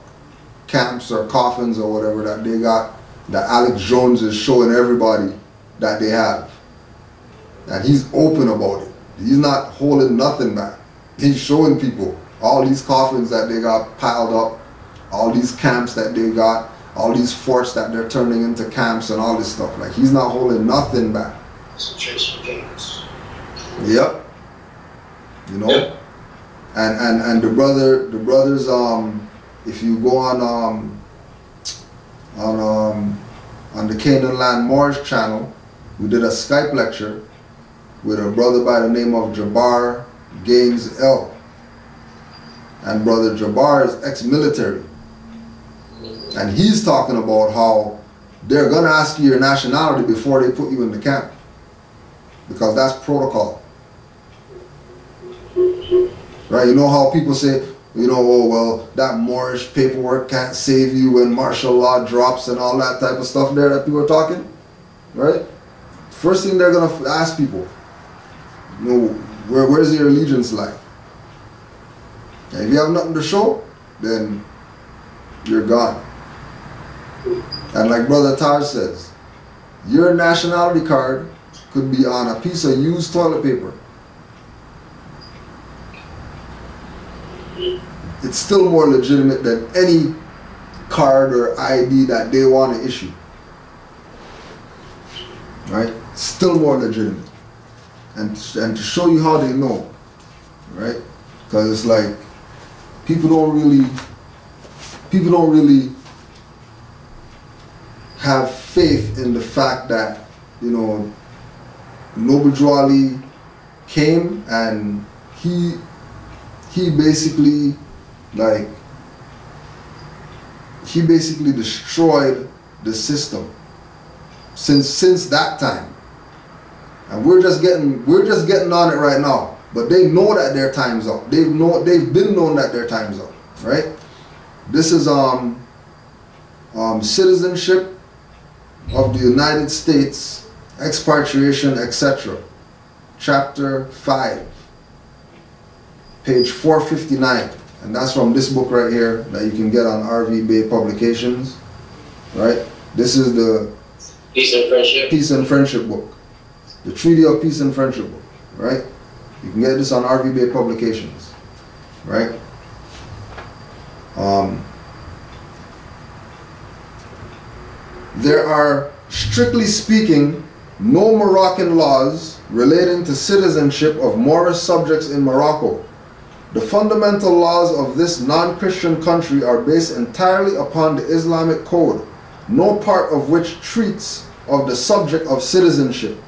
camps or coffins or whatever that they got, that Alex Jones is showing everybody that they have. And he's open about it. He's not holding nothing back. He's showing people all these coffins that they got piled up, all these camps that they got, all these forts that they're turning into camps and all this stuff. Like, he's not holding nothing back. Concentration camps. Yep. You know? Yep. And the brothers, if you go on the Canaanland Moorish channel, we did a Skype lecture with a brother by the name of Jabbar Gaines L. And brother Jabbar is ex-military. And he's talking about how they're going to ask you your nationality before they put you in the camp. Because that's protocol. Right? You know how people say, you know, oh, well, that Moorish paperwork can't save you when martial law drops and all that type of stuff there that people are talking? Right? First thing they're going to ask people, you know, where's your allegiance like? And if you have nothing to show, then you're gone. And like Brother Taj says, your nationality card could be on a piece of used toilet paper. It's still more legitimate than any card or ID that they want to issue. Right? Still more legitimate. And to show you how they know. Right? Because it's like, people don't really have faith in the fact that, you know, Noble Drew Ali came and he basically destroyed the system. Since that time, And we're just getting on it right now. But they know that their time's up. They've been known that their time's up, right? This is citizenship of the United States, expatriation, etc. Chapter 5, page 459. And that's from this book right here that you can get on RV Bay Publications, right? This is the Peace and Friendship book. The Treaty of Peace and Friendship book, right? You can get this on RV Bay Publications, right? There are, strictly speaking, no Moroccan laws relating to citizenship of Moorish subjects in Morocco. The fundamental laws of this non-Christian country are based entirely upon the Islamic code, no part of which treats of the subject of citizenship.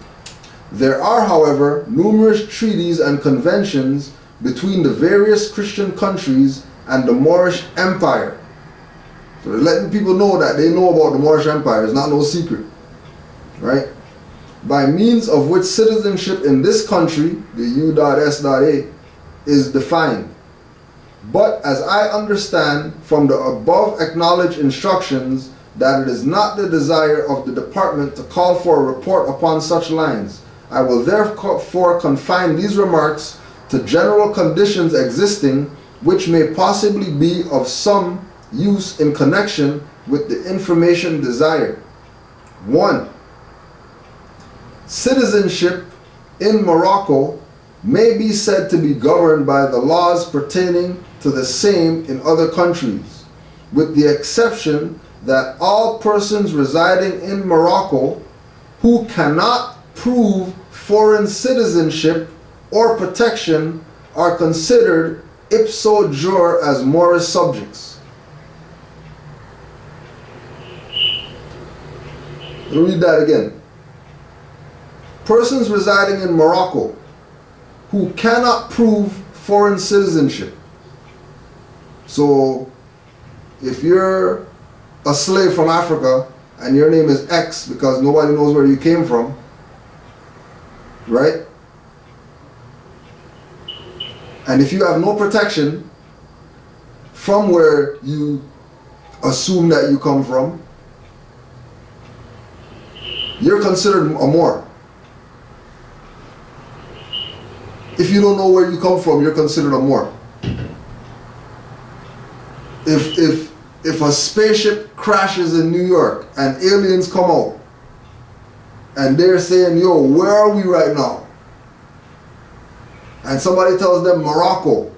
There are, however, numerous treaties and conventions between the various Christian countries and the Moorish Empire. So they're letting people know that they know about the Moorish Empire. It's not no secret, right? By means of which citizenship in this country, the U.S.A, is defined. But as I understand from the above acknowledged instructions that it is not the desire of the department to call for a report upon such lines, I will therefore confine these remarks to general conditions existing which may possibly be of some use in connection with the information desired. 1. Citizenship in Morocco may be said to be governed by the laws pertaining to the same in other countries, with the exception that all persons residing in Morocco who cannot prove foreign citizenship or protection are considered ipso jure as Moorish subjects. Let me read that again. Persons residing in Morocco who cannot prove foreign citizenship. So if you're a slave from Africa and your name is X because nobody knows where you came from, right? And if you have no protection from where you assume that you come from, you're considered a Moor. If you don't know where you come from, you're considered a Moor. If a spaceship crashes in New York and aliens come out and they're saying, yo, where are we right now? And somebody tells them Morocco,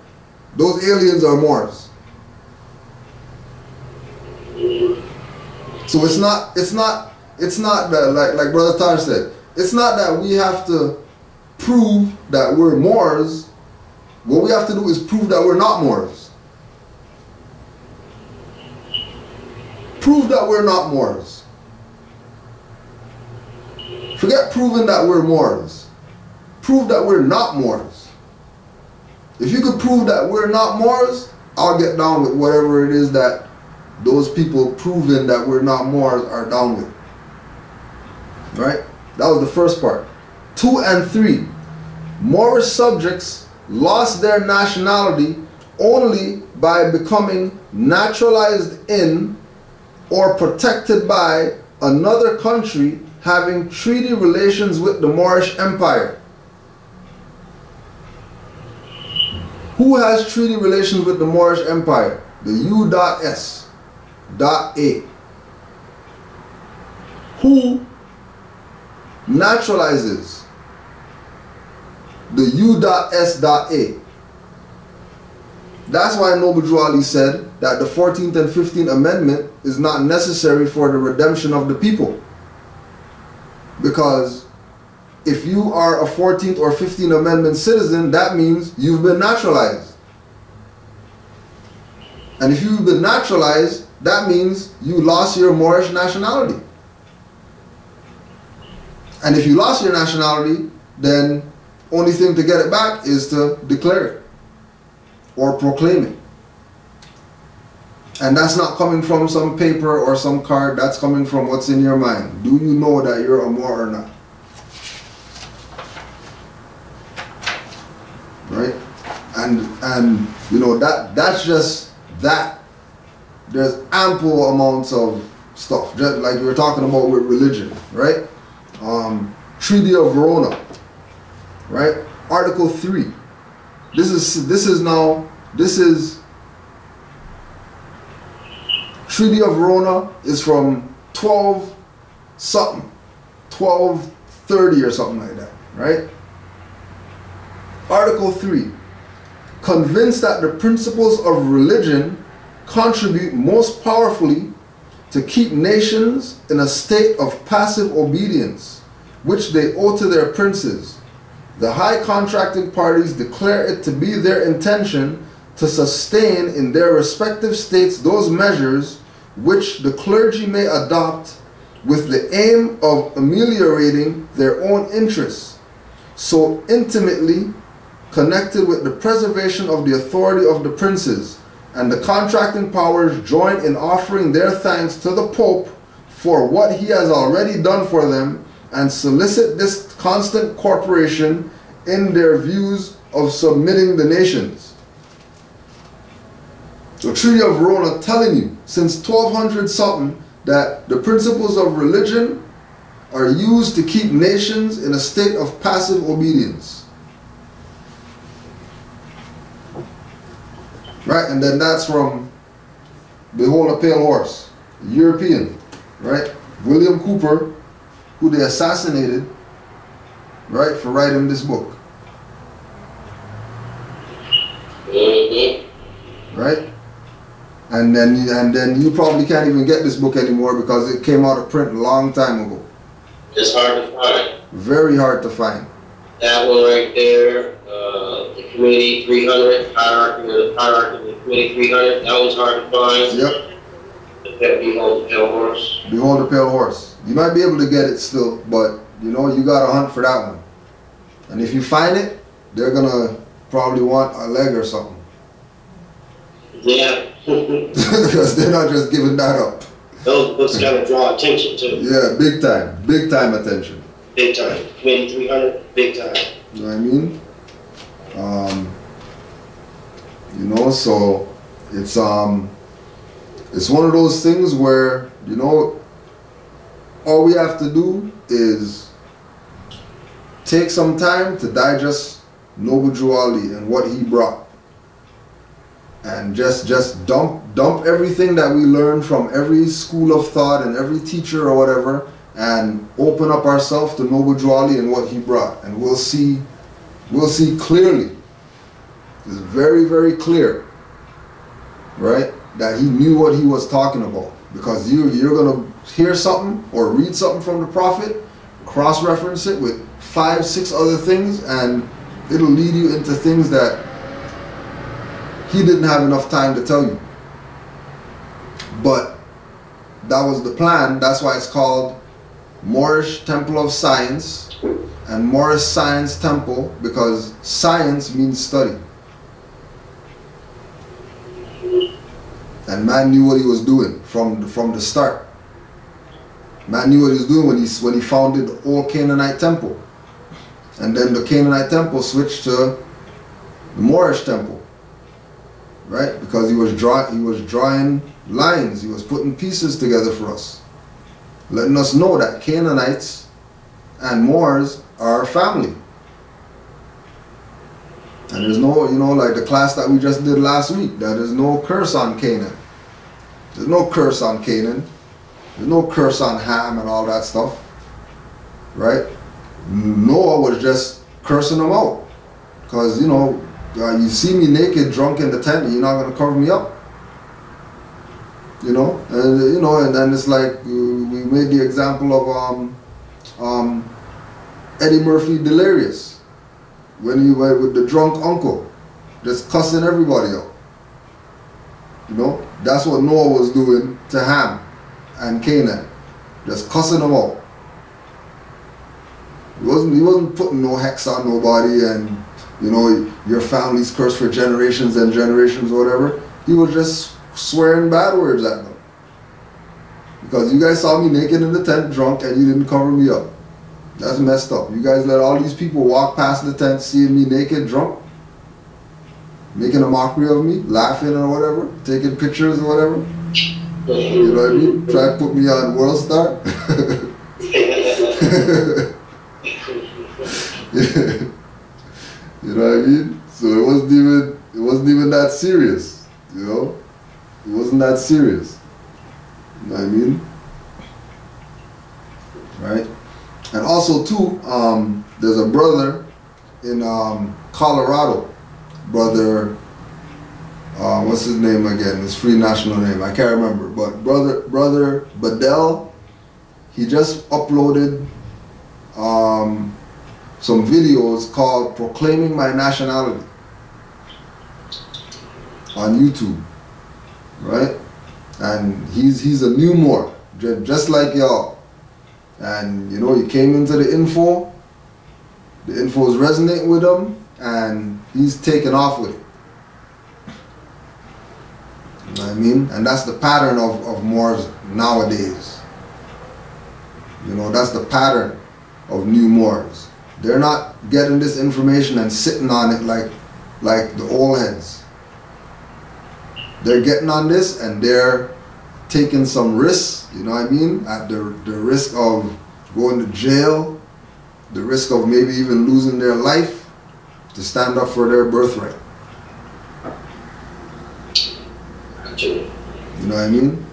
those aliens are Moors. So it's not that, like Brother Taj said, it's not that we have to prove that we're Moors. What we have to do is prove that we're not Moors. Prove that we're not Moors. Forget proving that we're Moors. Prove that we're not Moors. If you could prove that we're not Moors, I'll get down with whatever it is that those people proving that we're not Moors are down with. Right? That was the first part. 2 and 3. Moorish subjects lost their nationality only by becoming naturalized in or protected by another country having treaty relations with the Moorish Empire. Who has treaty relations with the Moorish Empire? The U.S.A. Who naturalizes the U.S.A. That's why Noble Drew Ali said that the 14th and 15th Amendment is not necessary for the redemption of the people. Because if you are a 14th or 15th Amendment citizen, that means you've been naturalized. And if you've been naturalized, that means you lost your Moorish nationality. And if you lost your nationality, then only thing to get it back is to declare it or proclaim it. And that's not coming from some paper or some card. That's coming from what's in your mind. Do you know that you're a Moor or not? and you know that's just that. There's ample amounts of stuff, just like we were talking about with religion, right? Treaty of Verona, right? Article 3. This is Treaty of Verona is from 1230 or something like that, right? Article 3. Convinced that the principles of religion contribute most powerfully to keep nations in a state of passive obedience, which they owe to their princes. The high contracting parties declare it to be their intention to sustain in their respective states those measures which the clergy may adopt with the aim of ameliorating their own interests, so intimately connected with the preservation of the authority of the princes, and the contracting powers join in offering their thanks to the Pope for what he has already done for them, and solicit this constant cooperation in their views of submitting the nations. The Treaty of Verona telling you since 1200 something that the principles of religion are used to keep nations in a state of passive obedience. Right, and then that's from Behold a Pale Horse, European, right? William Cooper, who they assassinated, right, for writing this book. Right? And then you probably can't even get this book anymore because it came out of print a long time ago. It's hard to find. Very hard to find. That one right there, the Committee 300, hierarchy of the Committee 300, that one's hard to find. Yep. Behold the Pale Horse. Behold the Pale Horse. You might be able to get it still, but you know, you gotta hunt for that one. And if you find it, they're gonna probably want a leg or something. Yeah. Because they're not just giving that up. Those books gotta draw attention too. Yeah, big time attention. Big time. Committee 300, big time. You know what I mean? You know, so it's one of those things where, you know, all we have to do is take some time to digest Noble Drew Ali and what he brought. And just dump everything that we learned from every school of thought and every teacher or whatever, and open up ourselves to Noble Drew Ali and what he brought, and we'll see clearly. It's very, very clear, right, that he knew what he was talking about, because you're gonna hear something or read something from the Prophet, cross-reference it with 5-6 other things, and it'll lead you into things that he didn't have enough time to tell you. But that was the plan. That's why it's called Moorish Temple of Science and Moorish Science Temple, because science means study. And man knew what he was doing from the start. Man knew what he was doing when he founded the old Canaanite temple. And then the Canaanite temple switched to the Moorish temple. Right? Because he was drawing lines, he was putting pieces together for us, letting us know that Canaanites and Moors are family. And there's no, you know, like the class that we just did last week, that there's no curse on Canaan. There's no curse on Canaan. There's no curse on Ham and all that stuff. Right? Noah was just cursing them out. Because, you know, you see me naked, drunk in the tent, you're not going to cover me up. You know? And, you know, and then it's like, we made the example of Eddie Murphy Delirious. When he went with the drunk uncle, just cussing everybody out. You know? That's what Noah was doing to Ham and Canaan. Just cussing them out. He wasn't putting no hex on nobody and, you know, your family's cursed for generations and generations or whatever. He was just swearing bad words at them. Because you guys saw me naked in the tent drunk and you didn't cover me up. That's messed up. You guys let all these people walk past the tent seeing me naked drunk. making a mockery of me, laughing or whatever, taking pictures or whatever. You know what I mean? Try to put me on World Star. You know what I mean? So it wasn't even that serious, you know? It wasn't that serious. You know what I mean? Right? And also too, there's a brother in Colorado, brother, what's his name again? His free national name, I can't remember. But brother Badell, he just uploaded some videos called "Proclaiming My Nationality" on YouTube, right? And he's a new Moor, just like y'all. And you know, he came into the info is resonating with him, and he's taken off with it. You know what I mean? And that's the pattern of Moors nowadays. You know, that's the pattern of new Moors. They're not getting this information and sitting on it like the old heads. They're getting on this and they're taking some risks, you know what I mean? At the risk of going to jail, the risk of maybe even losing their life to stand up for their birthright. You know what I mean?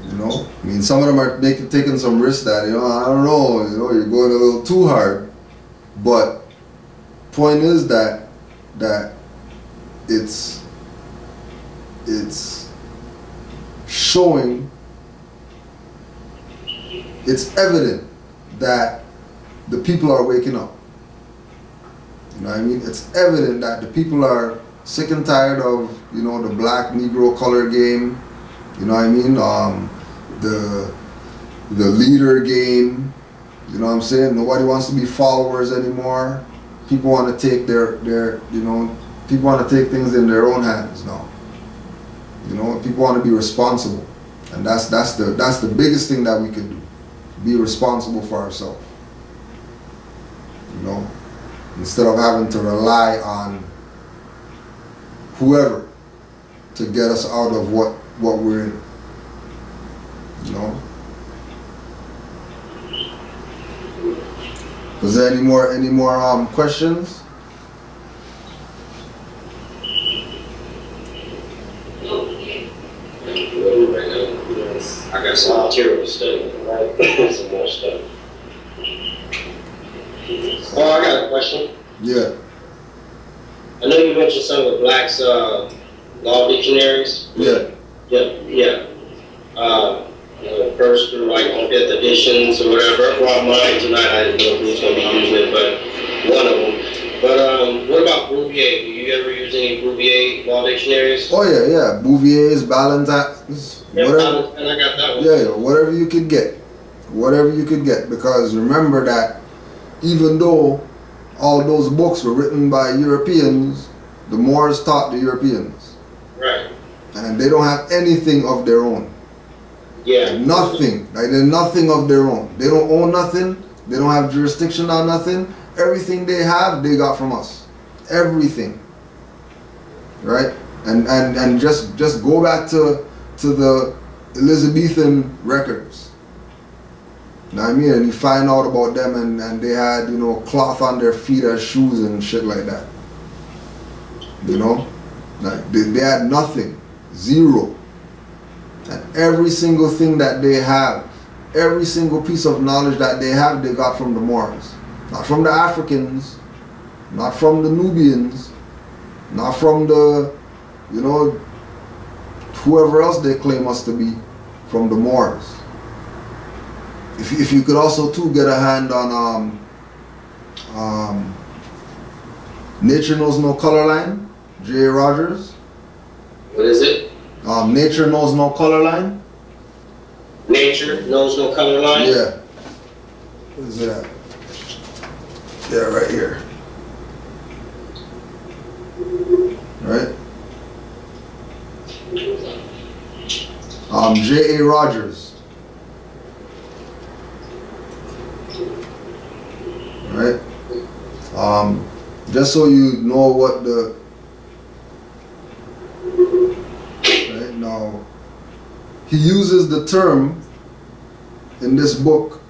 You know? I mean, some of them are taking some risks that, you know, I don't know, you know, you're going a little too hard. But point is that it's showing, it's evident that the people are waking up. You know what I mean? It's evident that the people are sick and tired of, you know, the black Negro color game. You know what I mean? The leader game. You know what I'm saying? Nobody wants to be followers anymore. People want to take their you know, people want to take things in their own hands now. You know, people want to be responsible, and that's the biggest thing that we can do. Be responsible for ourselves. You know, instead of having to rely on whoever to get us out of what we're in. You know. Was there any more questions? I got some material to study, right? Some more stuff. Oh, I got a question. Yeah. I know you mentioned some of the blacks' law dictionaries. Yeah. Yeah. You know, first through like 5th editions or whatever. I brought mine tonight. I didn't know who's going to be using it, but one of them. But what about Bouvier? Do you ever use any Bouvier law dictionaries? Oh yeah. Bouvier's, Ballantyne's, whatever. And I got that one. Yeah, whatever you could get. Whatever you could get. Because remember that even though all those books were written by Europeans, the Moors taught the Europeans. Right. And they don't have anything of their own. Yeah. Nothing. Like they're nothing of their own. They don't own nothing. They don't have jurisdiction on nothing. Everything they have, they got from us. Everything. Right? And just go back to the Elizabethan records. You know what I mean? And you find out about them and they had, you know, cloth on their feet as shoes and shit like that. You know? Like they had nothing. Zero. And every single thing that they have, every single piece of knowledge that they have, they got from the Moors. Not from the Africans, not from the Nubians, not from the, you know, whoever else they claim us to be, from the Moors. If you could also too get a hand on Nature Knows No Color Line, J.A. Rogers. What is it? Nature Knows No Color Line. Nature Knows No Color Line? Yeah. What is that? Yeah, right here. Right? J.A. Rogers. Right? Just so you know what Now, he uses the term in this book,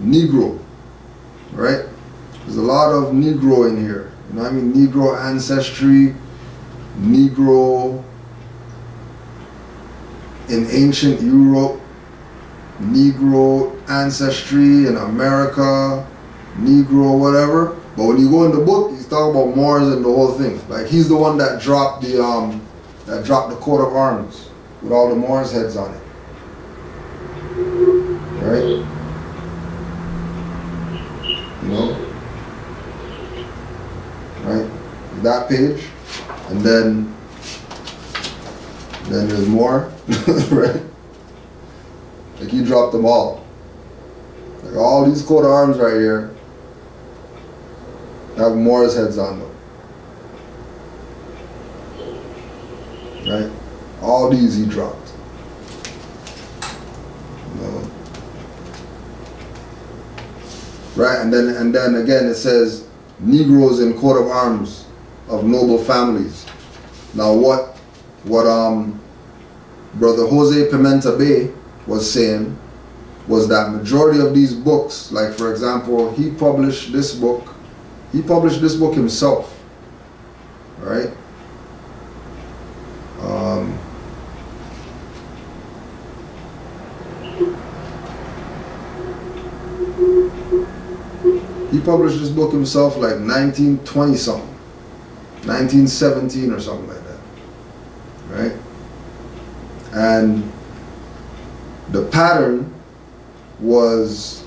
Negro, right? There's a lot of Negro in here. You know what I mean? Negro ancestry, Negro in ancient Europe, Negro ancestry in America, Negro whatever. But when you go in the book, he's talking about Moors and the whole thing. Like he's the one that dropped the coat of arms with all the Moors heads on it. Right? You know? Right? That page. And then there's more. Right? Like he dropped them all. Like all these coat of arms right here have Moors heads on them. Right? All these he dropped. You know? Right, and then again it says Negroes in coat of arms of noble families. Now what Brother Jose Pimenta Bay was saying was that majority of these books, like for example, he published this book himself, right? He published this book himself like 1920 something, 1917 or something like that, right? And the pattern was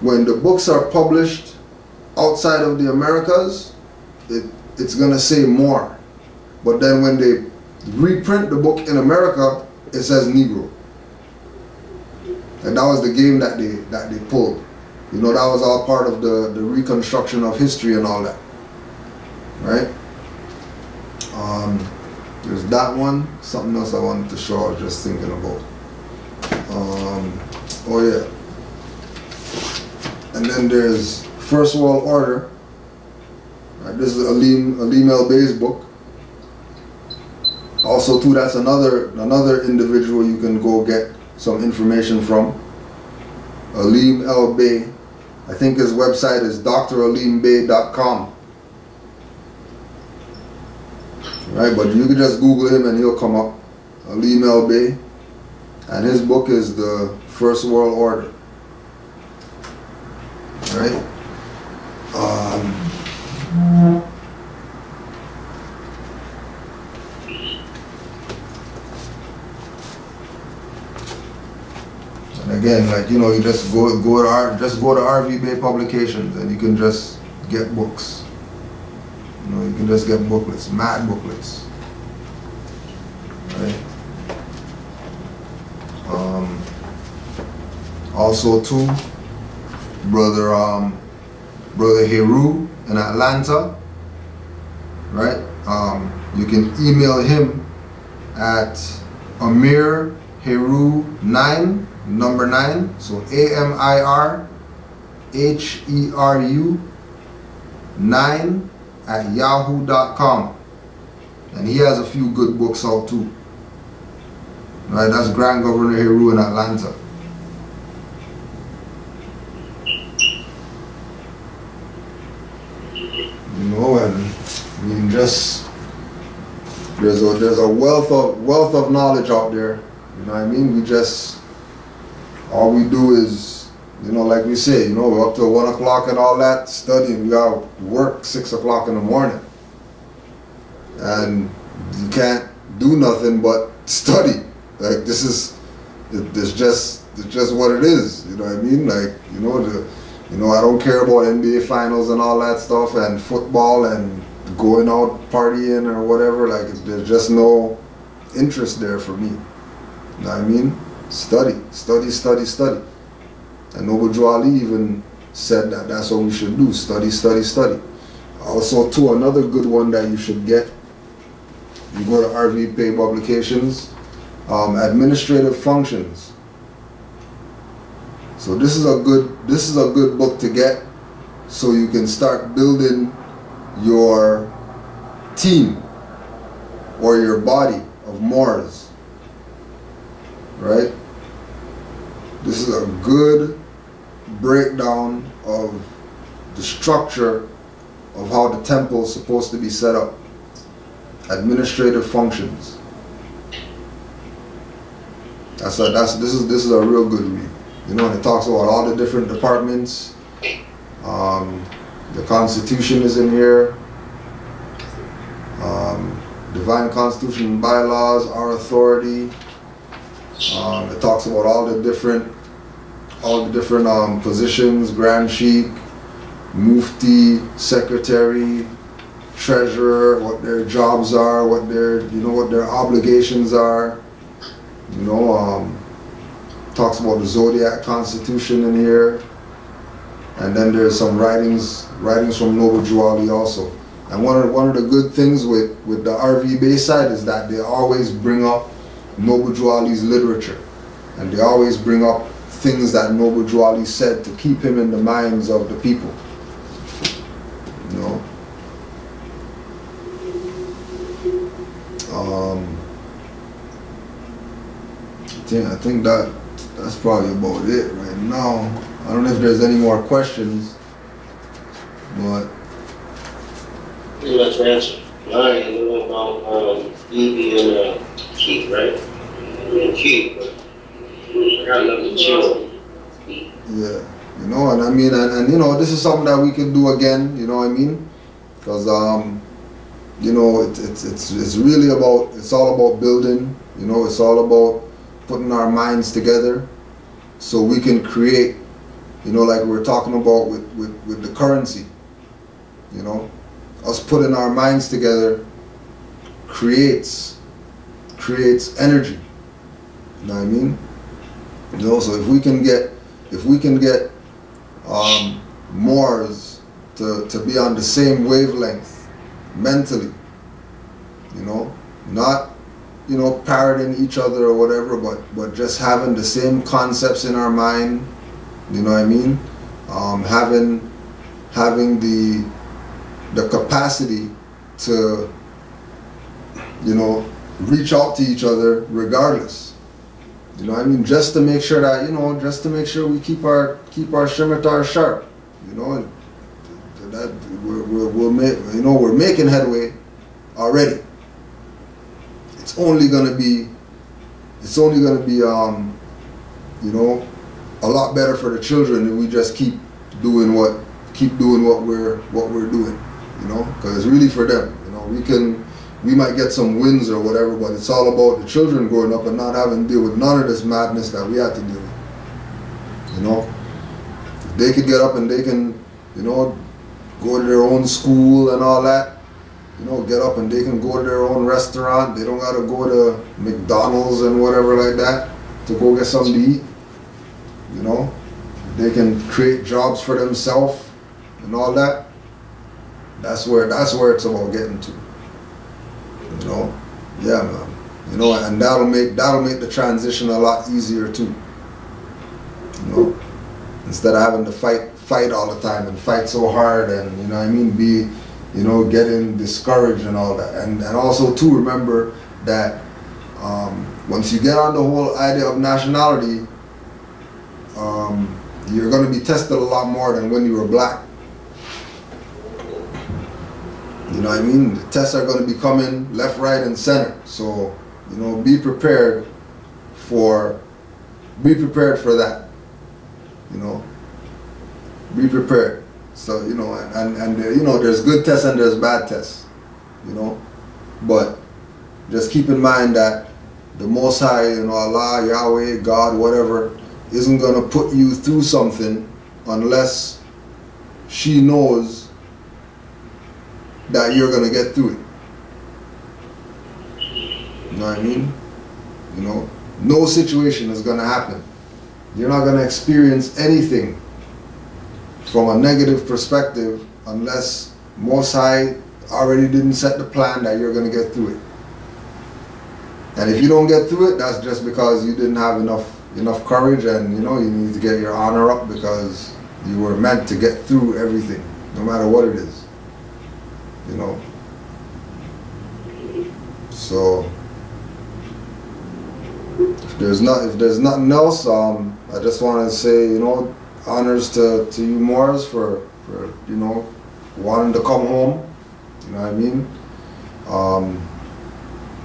when the books are published outside of the Americas, it's gonna say more, but then when they reprint the book in America, it says Negro. And that was the game that they pulled. You know, that was all part of the reconstruction of history and all that, right? There's that one. Something else I wanted to show. I was just thinking about. Oh yeah. And then there's First World Order. Right, this is Alim El Bey's book. Also, too, that's another individual you can go get some information from. Alim El Bey. I think his website is dralimbey.com. Right, but you can just Google him and he'll come up. Alim El Bey. And his book is The First World Order. Right? And again, like, you know, you just go to RV Bay Publications and you can just get books. You know, you can just get booklets, mad booklets. Right? Also too, brother Heru in Atlanta, right? You can email him at AmirHeru9, number 9, so AmirHeru 9 at yahoo.com, and he has a few good books out too. Right, that's Grand Governor Heru in Atlanta. You know, and I mean, just there's a wealth of knowledge out there. You know what I mean? We just, all we do is, you know, like we say, you know, we're up till 1 o'clock and all that studying. We got work 6 o'clock in the morning, and you can't do nothing but study. Like it's just what it is. You know what I mean? Like, you know, I don't care about NBA finals and all that stuff and football and going out partying or whatever. Like, there's just no interest there for me. You know what I mean? Study. And Noble Drew Ali even said that that's what we should do. Study. Also, too, another good one that you should get. You go to RV Pay Publications. Administrative functions. So this is a good book to get, so you can start building your team or your body of Moors, right? This is a good breakdown of the structure of how the temple is supposed to be set up. Administrative functions. This is a real good read. You know, and it talks about all the different departments. The Constitution is in here. Divine Constitution and bylaws, our authority. It talks about all the different positions: Grand Sheikh, Mufti, Secretary, Treasurer, what their jobs are, what their obligations are. You know, talks about the Zodiac Constitution in here, and then there's some writings from Noble Drew Ali also. And one of the good things with the RV Bayside is that they always bring up Noble Drew Ali's literature, and they always bring up things that Noble Drew Ali said to keep him in the minds of the people. You know. I think that's probably about it right now. I don't know if there's any more questions, but pretty much answered mine. I know about Evie and Keith, right? And Keith, but I got nothing chill. Yeah, you know, and I mean, and you know, this is something that we can do again. You know what I mean? Because you know, it's really about, it's all about building. You know, it's all about putting our minds together so we can create, you know, like we were talking about with the currency. You know, us putting our minds together creates energy. You know what I mean? You know, so if we can get Moors to be on the same wavelength mentally, you know, not, you know, parroting each other or whatever, but just having the same concepts in our mind, you know what I mean? Having the capacity to, you know, reach out to each other regardless. You know what I mean? Just to make sure that, you know, just to make sure we keep our shimitar sharp. You know, that we're making headway already. It's only gonna be you know, a lot better for the children if we just keep doing what we're doing. You know, because it's really for them. You know, we might get some wins or whatever, but it's all about the children growing up and not having to deal with none of this madness that we had to deal with. You know, if they could get up and they can, you know, go to their own school and all that. You know, get up and they can go to their own restaurant. They don't gotta go to McDonald's and whatever like that to go get something to eat. You know, they can create jobs for themselves and all that. That's where it's about getting to. You know, yeah, man. You know, and that'll make the transition a lot easier too. You know, instead of having to fight all the time and fight so hard and, you know what I mean, be, you know, getting discouraged and all that. And also too, remember that once you get on the whole idea of nationality, you're going to be tested a lot more than when you were black. You know what I mean? The tests are going to be coming left, right, and center. So, you know, be prepared for that. You know, be prepared. So, you know, and you know, there's good tests and there's bad tests. You know, but just keep in mind that the Most High, you know, Allah, Yahweh, God, whatever, isn't going to put you through something unless she knows that you're going to get through it. You know what I mean? You know, no situation is going to happen. You're not going to experience anything from a negative perspective unless Most High already didn't set the plan that you're going to get through it. And if you don't get through it, that's just because you didn't have enough courage, and, you know, you need to get your honor up because you were meant to get through everything, no matter what it is. you know. So if there's nothing else, I just want to say, you know, honors to you Moors for you know, wanting to come home. You know what I mean?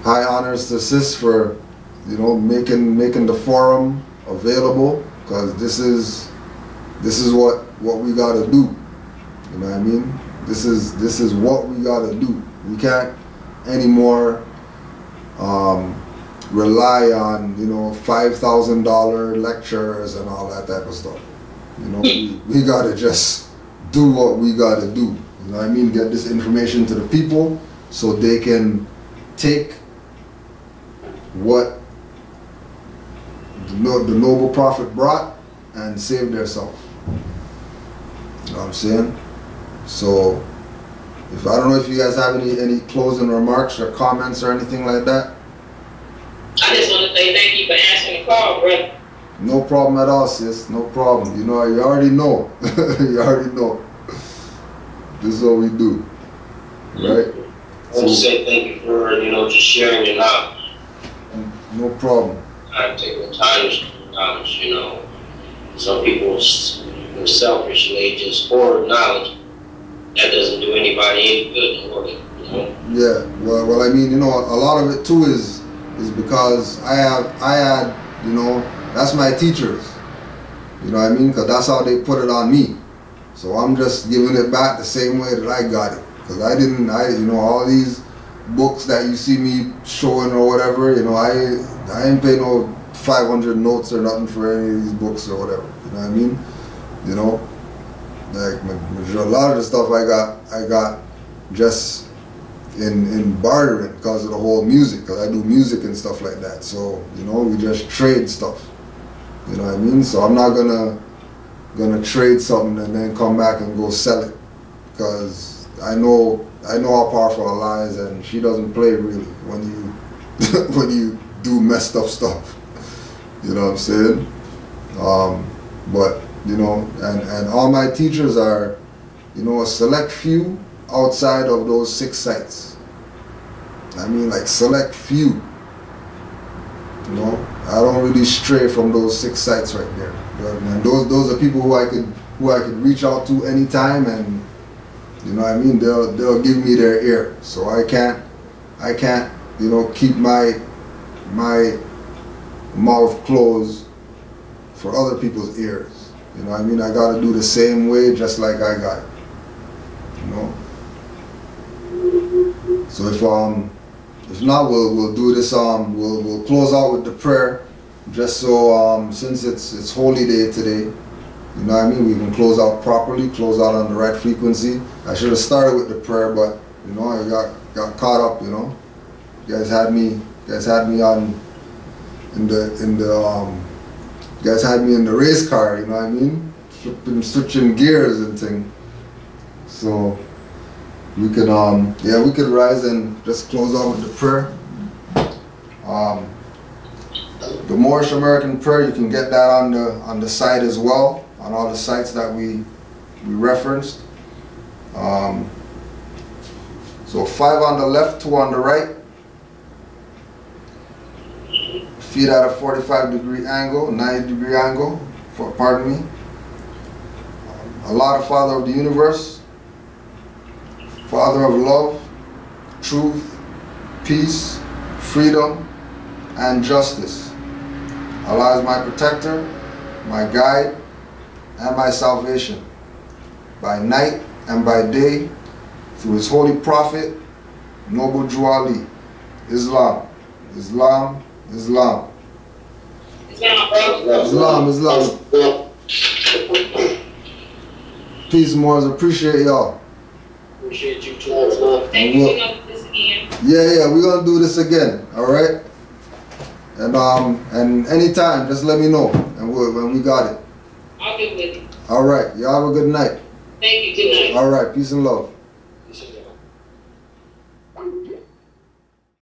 High honors to Sis for, you know, making the forum available, because this is what we gotta do. You know what I mean? This is what we gotta do. We can't anymore rely on, you know, $5,000 lectures and all that type of stuff. You know, we gotta just do what we gotta do. You know what I mean? Get this information to the people so they can take what the noble prophet brought and save themselves. You know what I'm saying? So, I don't know if you guys have any closing remarks or comments or anything like that. I just want to say thank you for answering the call, brother. No problem at all, sis. No problem. You know, you already know. You already know. This is what we do, right? I want to say thank you for, you know, just sharing your knowledge. No problem. I take the time to share knowledge, you know. Some people are selfish and they just hoard knowledge. That doesn't do anybody any good to hoard it, you know. Yeah. Well, I mean, you know, a lot of it too is because I had, you know, that's my teachers. You know what I mean? Because that's how they put it on me. So I'm just giving it back the same way that I got it. Because you know, all these books that you see me showing or whatever, you know, I ain't pay no 500 notes or nothing for any of these books or whatever. You know what I mean? You know, like a lot of the stuff I got just in bartering because of the whole music, because I do music and stuff like that. So, you know, we just trade stuff. You know what I mean? So I'm not gonna trade something and then come back and go sell it, because I know how powerful Allah is, and she doesn't play really when you when you do messed up stuff. You know what I'm saying? But you know, and all my teachers are, you know, a select few outside of those 6 sites. I mean, like, select few. You know, I don't really stray from those 6 sites right there. And those are people who I could reach out to anytime, and you know what I mean, they'll give me their ear. So I can't, you know, keep my mouth closed for other people's ears. You know what I mean? I gotta do the same way, just like I got it. You know. So if not, we'll do this. We'll close out with the prayer, just so since it's Holy Day today, you know what I mean, we can close out properly, close out on the right frequency. I should have started with the prayer, but you know, I got caught up. You know, you guys had me on in the you guys had me in the race car. You know what I mean, switching gears and thing. So we could we could rise and just close out with the prayer. The Moorish American prayer, you can get that on the site as well, on all the sites that we referenced. So 5 on the left, 2 on the right. Feet at a 45-degree angle, 90-degree angle. Pardon me. Allah, the Father of the universe, Father of love, truth, peace, freedom, and justice. Allah is my protector, my guide, and my salvation, by night and by day, through His holy prophet, noble Juali. Islam, Islam, Islam. Islam, Islam. Peace, Moors. Appreciate y'all. Appreciate you too. Thank you. We're gonna do this again. Yeah, we're gonna do this again. All right. And anytime, just let me know, and when we got it. I'll get with you. All right. Y'all have a good night. Thank you. Good night. All right. Peace and love.